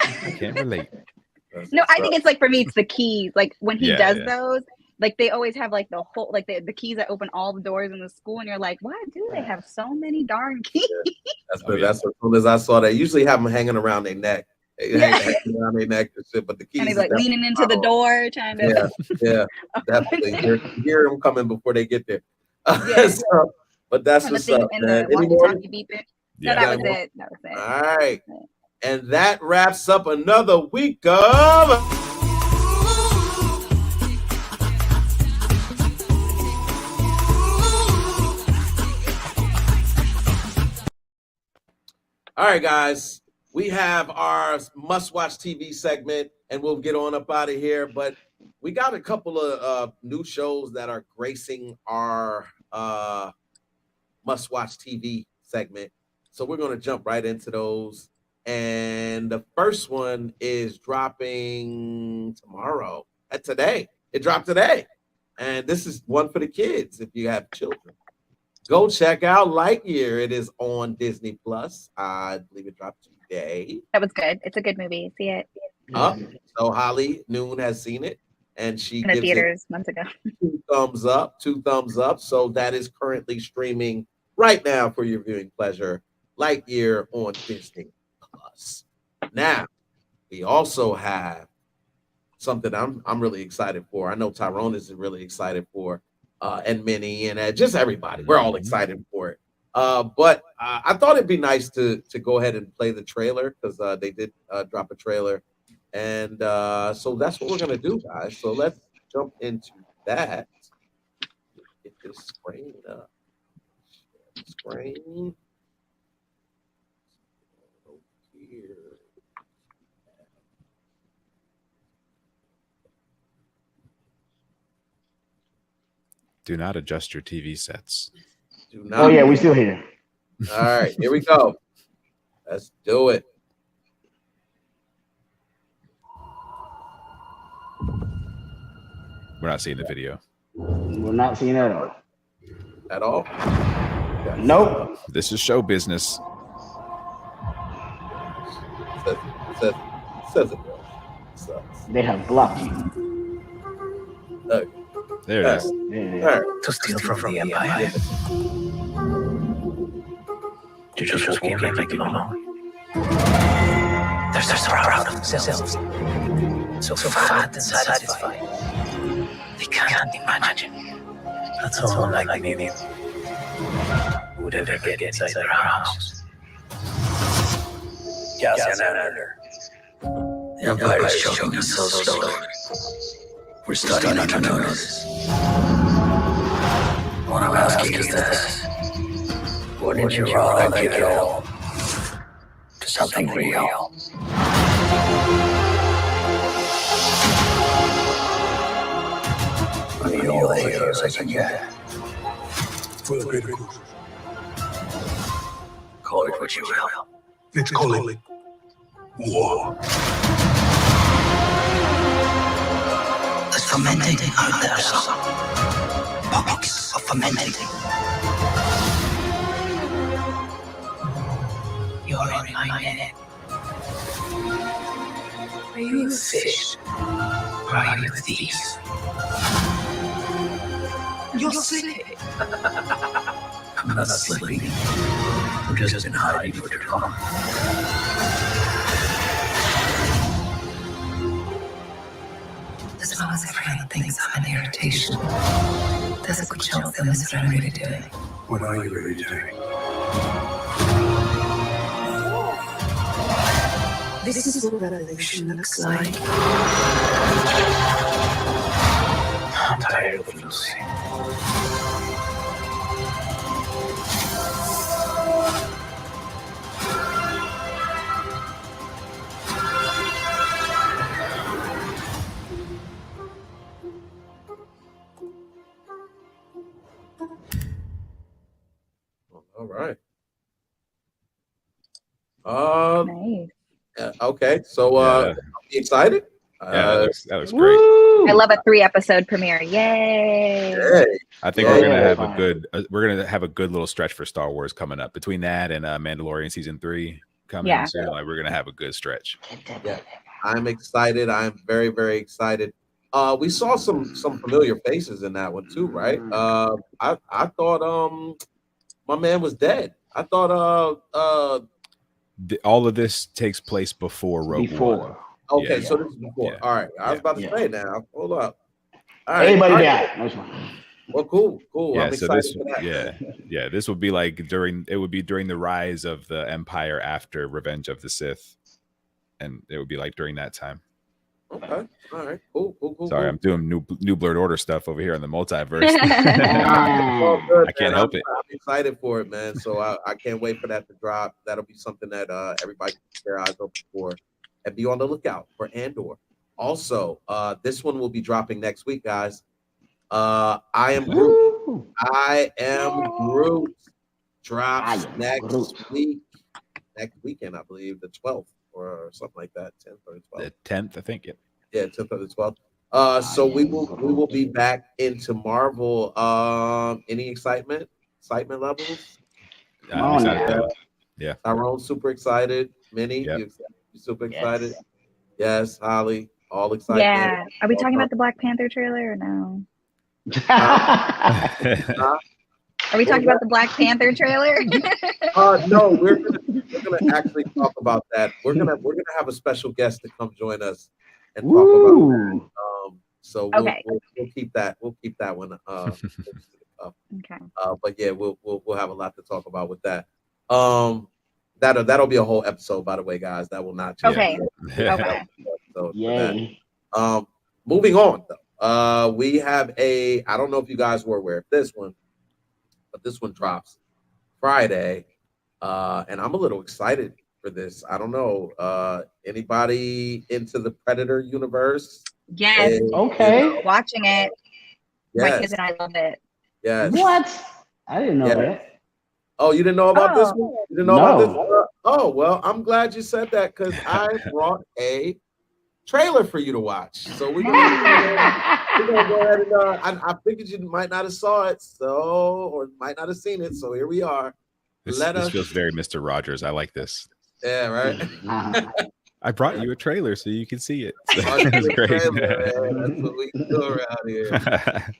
I can't relate. No, I think it's like, for me, it's the keys. Like when he does those, like they always have like the whole, like the keys that open all the doors in the school, and you're like, why do they have so many darn keys? That's as soon as I saw that. Usually have them hanging around their neck. Hanging around their neck and shit, but the keys. And he's like leaning into the door, trying to. Yeah, definitely. Hear them coming before they get there. So, but that's what's up, man. Any more? Yeah, that was it. All right. And that wraps up another week of All right, guys. We have our must-watch TV segment, and we'll get on up out of here. But we got a couple of new shows that are gracing our must-watch TV segment. So we're going to jump right into those. And the first one is dropping tomorrow. Today. It dropped today. And this is one for the kids if you have children. Go check out Lightyear. It is on Disney Plus. I believe it dropped today. That was good. It's a good movie. See it So Holly Noon has seen it, and she in the gives theaters months ago. 2 thumbs up. 2 thumbs up. So that is currently streaming right now for your viewing pleasure. Lightyear on Disney Plus. Now we also have something I'm really excited for. I know Tyrone is really excited for. And Minnie and just everybody. We're all excited for it. But I thought it'd be nice to go ahead and play the trailer because they did drop a trailer. And so that's what we're going to do, guys. So let's jump into that. Get this screen up. Screen. Here. Do not adjust your TV sets. Do not. Oh yeah, we still here. All right, here we go. Let's do it. We're not seeing the video. We're not seeing it at all. At all? Nope. This is show business. Says it. Sucks. They have blocked you. Look. There it is. Yeah. To steal from the Empire. You just won't let me alone. They're so proud of themselves. So fat and satisfied. They can't imagine. That's someone like me would ever get inside their house. Yes, Senator. The Empire is choking us so slowly. We're starting not to notice. What I'm asking is this. Wouldn't you rather give it all to something real? I need all the heroes I can get. For the greater good. Call it what you will. Let's call it war. There's fermenting out there, son. Pockets of fermenting. You're in my net. Are you a fish? Or are you thieves? You're sleeping. I'm not sleeping. I'm just been hiding for too long. As long as everyone thinks I'm an irritation, there's a good chance they'll miss what I'm really doing. What are you really doing? This is what revolution looks like. I'm tired of losing. All right. Nice. Okay. So you excited? Yeah, that looks great. I love a 3-episode premiere. Yay! I think we're gonna have a good. We're gonna have a good little stretch for Star Wars coming up between that and Mandalorian season 3 coming soon. Like we're gonna have a good stretch. Yeah, I'm excited. I'm very, very excited. We saw some familiar faces in that one too, right? I thought my man was dead. I thought all of this takes place before Rogue One. Okay, so this is before. All right, I was about to say now. Hold up. All right, everybody died. Well, cool. Yeah, I'm so excited this, for that. this would be like during the rise of the Empire after Revenge of the Sith, and it would be like during that time. Okay. All right. Cool. Sorry, I'm doing new Blurred Order stuff over here in the multiverse. All good, I can't man. help it. I'm excited for it, man. So I can't wait for that to drop. That'll be something that everybody can keep their eyes open for and be on the lookout for Andor. Also, this one will be dropping next week, guys. I Am Groot. I Am Groot drops next week. Next weekend, I believe, the 12th or something like that, 10th or 12th. The 10th, I think. Yeah, 10th or the 12th. So we will be back into Marvel. Any excitement levels? I'm excited. Yeah. Tyrone's super excited. Minnie, you super excited? Yes. Holly, all excited. Yeah. Are we talking about the Black Panther trailer or no? Are we talking about the Black Panther trailer? No, we're gonna actually talk about that. We're gonna have a special guest to come join us and talk about that. So we'll keep that. We'll keep that one. Okay. But yeah, we'll have a lot to talk about with that. That'll be a whole episode, by the way, guys. That will not change. Okay. Okay. So moving on though. We have I don't know if you guys were aware of this one, but this one drops Friday. And I'm a little excited for this. I don't know. Anybody into the Predator universe? Yes. Okay. Watching it. Yes. My kids and I love it. Yes. What? I didn't know that. Oh, you didn't know about this one? You didn't know about this one? Oh, well, I'm glad you said that because I brought a trailer for you to watch. So we're gonna go ahead and I figured you might not have saw it, or might not have seen it. So here we are. This feels very Mr. Rogers. I like this. Yeah, right. I brought you a trailer so you can see it. That's great. That's what we do around here.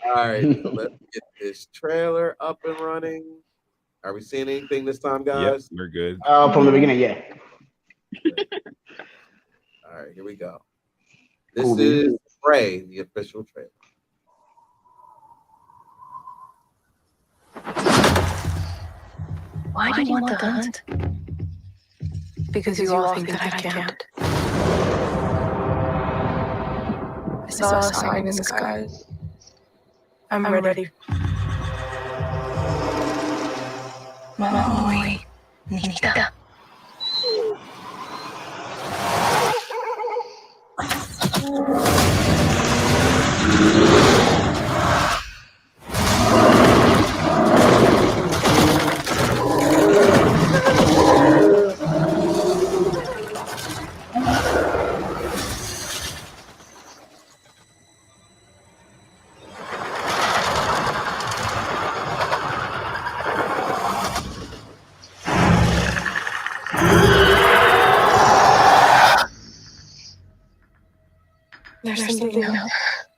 All right, so let's get this trailer up and running. Are we seeing anything this time, guys? Yep, we're good. From the beginning, yeah. All right, here we go. This is Prey, the official trailer. Why do you want the hunt? Because you all think that I can't. I saw a sign in the skies. I'm ready. Maui, Nita. There's something else.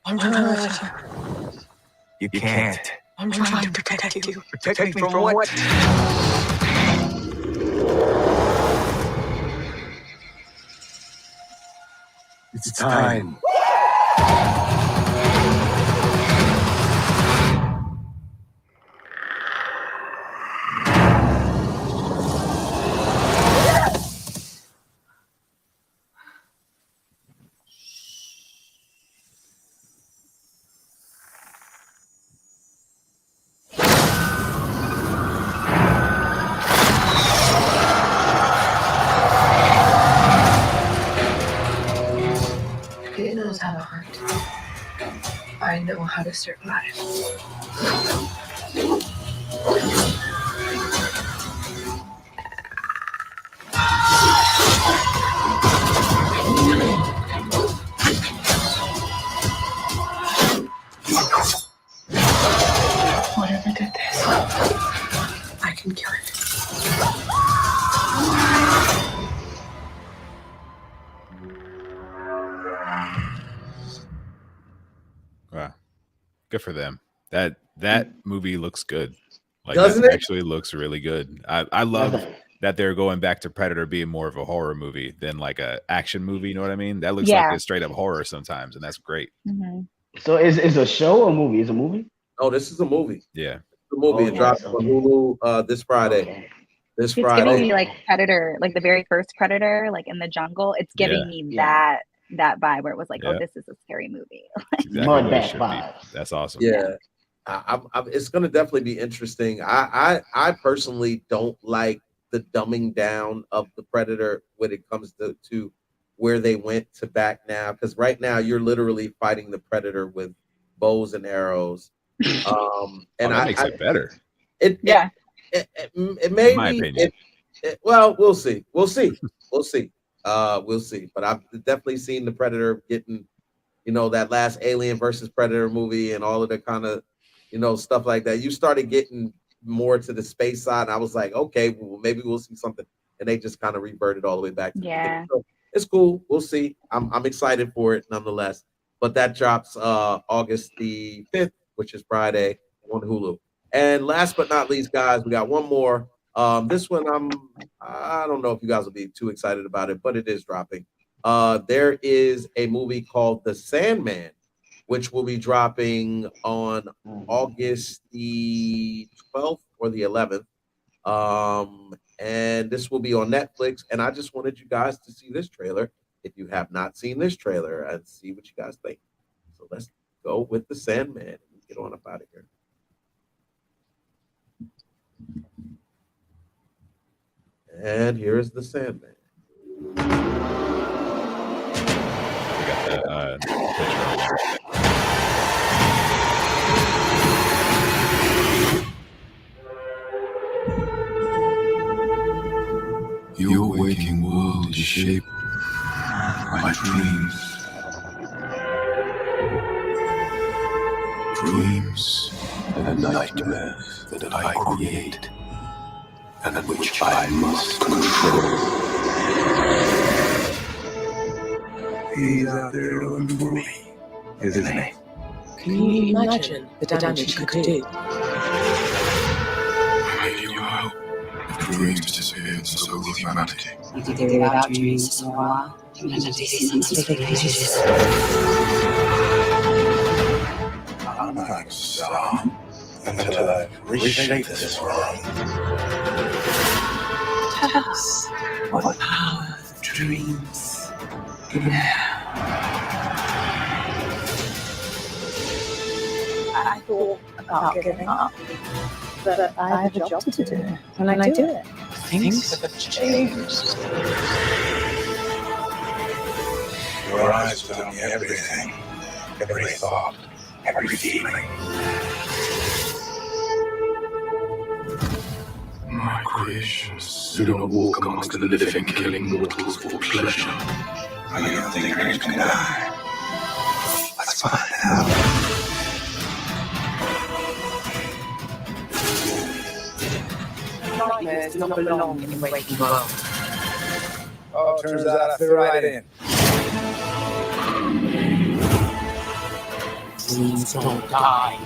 I'm trying to let you. You can't. I'm trying to protect you. Protect me from what? It's time. He knows how to hunt. I know how to survive. Whatever did this, I can kill it. Wow, good for them. That movie looks good. Like, doesn't that it? actually looks really good. I love that they're going back to Predator being more of a horror movie than like a action movie. You know what I mean? That looks like a straight up horror sometimes, and that's great. Mm-hmm. So is a show or a movie? Is a movie? Oh, this is a movie. Yeah, it's a movie. It drops on Hulu this Friday. Okay. It's giving me like Predator, like the very first Predator, like in the jungle. It's giving me that that vibe where it was like, Yeah. oh, this is a scary movie. Exactly Mud what it back should be. vibes. That's awesome. Yeah. It's going to definitely be interesting. I personally don't like the dumbing down of the Predator when it comes to where they went to back now, because right now you're literally fighting the Predator with bows and arrows. And that makes it better. It may In my be. opinion. Well, we'll see. We'll see. We'll see. But I've definitely seen the Predator getting, that last Alien versus Predator movie and all of the kind of, stuff like that. You started getting more to the space side, and I was like, okay, well, maybe we'll see something, and they just kind of reverted all the way back to the beginning. So it's cool. We'll see. I'm excited for it nonetheless. But that drops August the 5th, which is Friday on Hulu. And last but not least, guys, we got one more. This one I don't know if you guys will be too excited about it, but it is dropping. There is a movie called The Sandman, which will be dropping on August the 12th or the 11th. And this will be on Netflix. And I just wanted you guys to see this trailer if you have not seen this trailer and see what you guys think. So let's go with The Sandman and get on up out of here. And here is The Sandman. We got the picture. Your waking world is shaped by dreams. Dreams and nightmares that I create and which I must control. He's out there looking for me, isn't he? Can you imagine the damage he could do? I need your help. If dreams disappeared, so will humanity. You could do without dreams for a while. Humanity seems to take ages. I'm not going to stop until I've reshaped this world. Tell us what power of dreams you have. I thought about giving up, but I have a job to do, and I do it. Things have changed. Your eyes tell me everything, every thought, every feeling. My creations do not walk amongst the living, killing mortals for pleasure. I don't think dreams can die. Let's find out. Nightmares do not belong in the waking world. Oh, turns out I fit right in. Dreams don't die.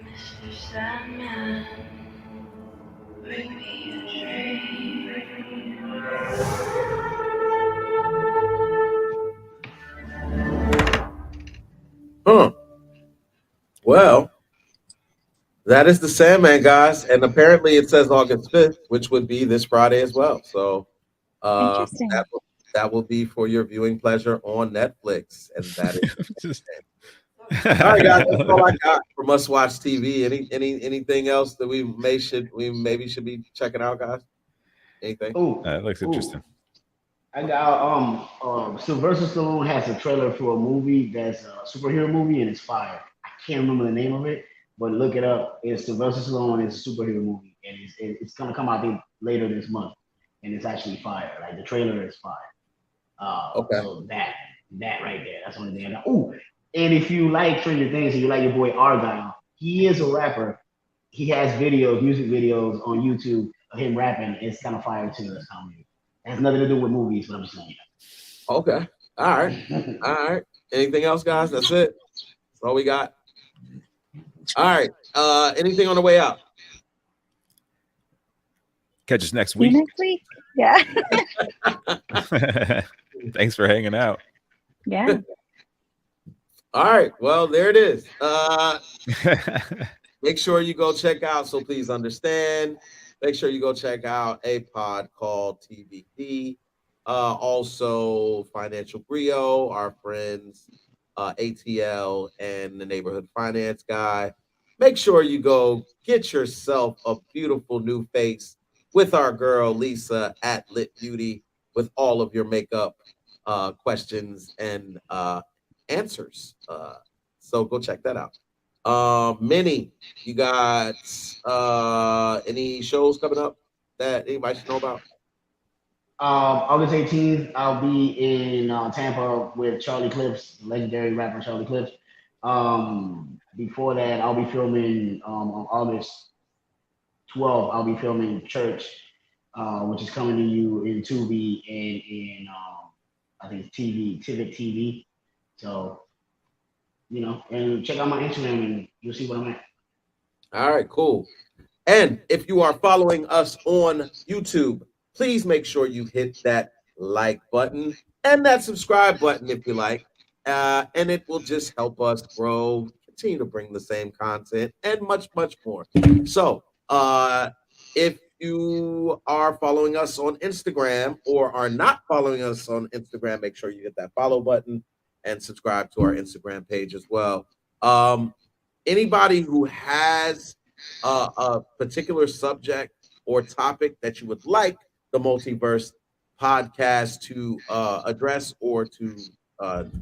Mr. Sandman, bring me a dream. Well, that is The Sandman, guys. And apparently it says August 5th, which would be this Friday as well. So that will be for your viewing pleasure on Netflix. And that is all right, guys. That's all I got for Must Watch TV. Anything else that we maybe should be checking out, guys? Anything? That looks interesting. I got Sylvester Stallone has a trailer for a movie that's a superhero movie and it's fire. I can't remember the name of it, but look it up. It's Sylvester Stallone. It's a superhero movie, and it's gonna come out, I think, later this month, and it's actually fire. Like the trailer is fire. Okay. So that right there, that's the only thing I got. Oh, and if you like Stranger Things and you like your boy Argyle, he is a rapper. He has music videos on YouTube of him rapping. It's kind of fire too. That's comedy. It has nothing to do with movies, but I'm just saying. Okay. All right. All right. Anything else, guys? That's it. That's all we got. All right. Anything on the way out? Catch us next See you week. next week. Yeah. Thanks for hanging out. Yeah. All right. Well, there it is. Make sure you go check out So Please Understand. make sure you go check out a pod called TBD. Also, Financial Brio, our friends ATL and the Neighborhood Finance Guy. Make sure you go get yourself a beautiful new face with our girl Lisa at Lit Beauty with all of your makeup questions and answers. So go check that out. Minnie, you got any shows coming up that anybody should know about? August 18th, I'll be in Tampa with Charlie Clips, legendary rapper Charlie Clips. Before that, I'll be filming on August 12th. I'll be filming Church, which is coming to you in Tubi and in I think it's Tivit TV. So and check out my Instagram and you'll see what I'm at. All right, cool. And if you are following us on YouTube, please make sure you hit that like button and that subscribe button if you like. And it will just help us grow, continue to bring the same content and much, much more. So if you are following us on Instagram or are not following us on Instagram, make sure you hit that follow button and subscribe to our Instagram page as well. Anybody who has a particular subject or topic that you would like the MulTYversed podcast to address or to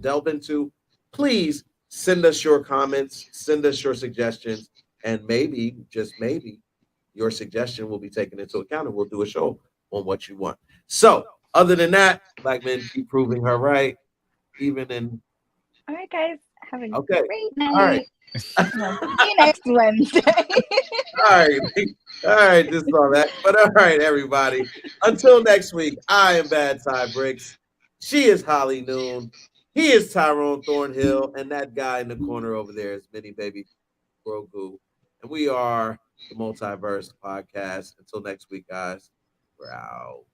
delve into, please send us your comments, send us your suggestions, and maybe, just maybe, your suggestion will be taken into account and we'll do a show on what you want. So, other than that, Black men keep proving her right, even in. All right, guys. Have a Okay. great night. All right. See you next Wednesday. All right, this is all that. But all right, everybody. Until next week, I am Bad Ty Bricks. She is Holly Noon. He is Tyrone Thornhill, and that guy in the corner over there is Mini Baby Grogu. And we are the MulTYversed Podcast. Until next week, guys, we're out.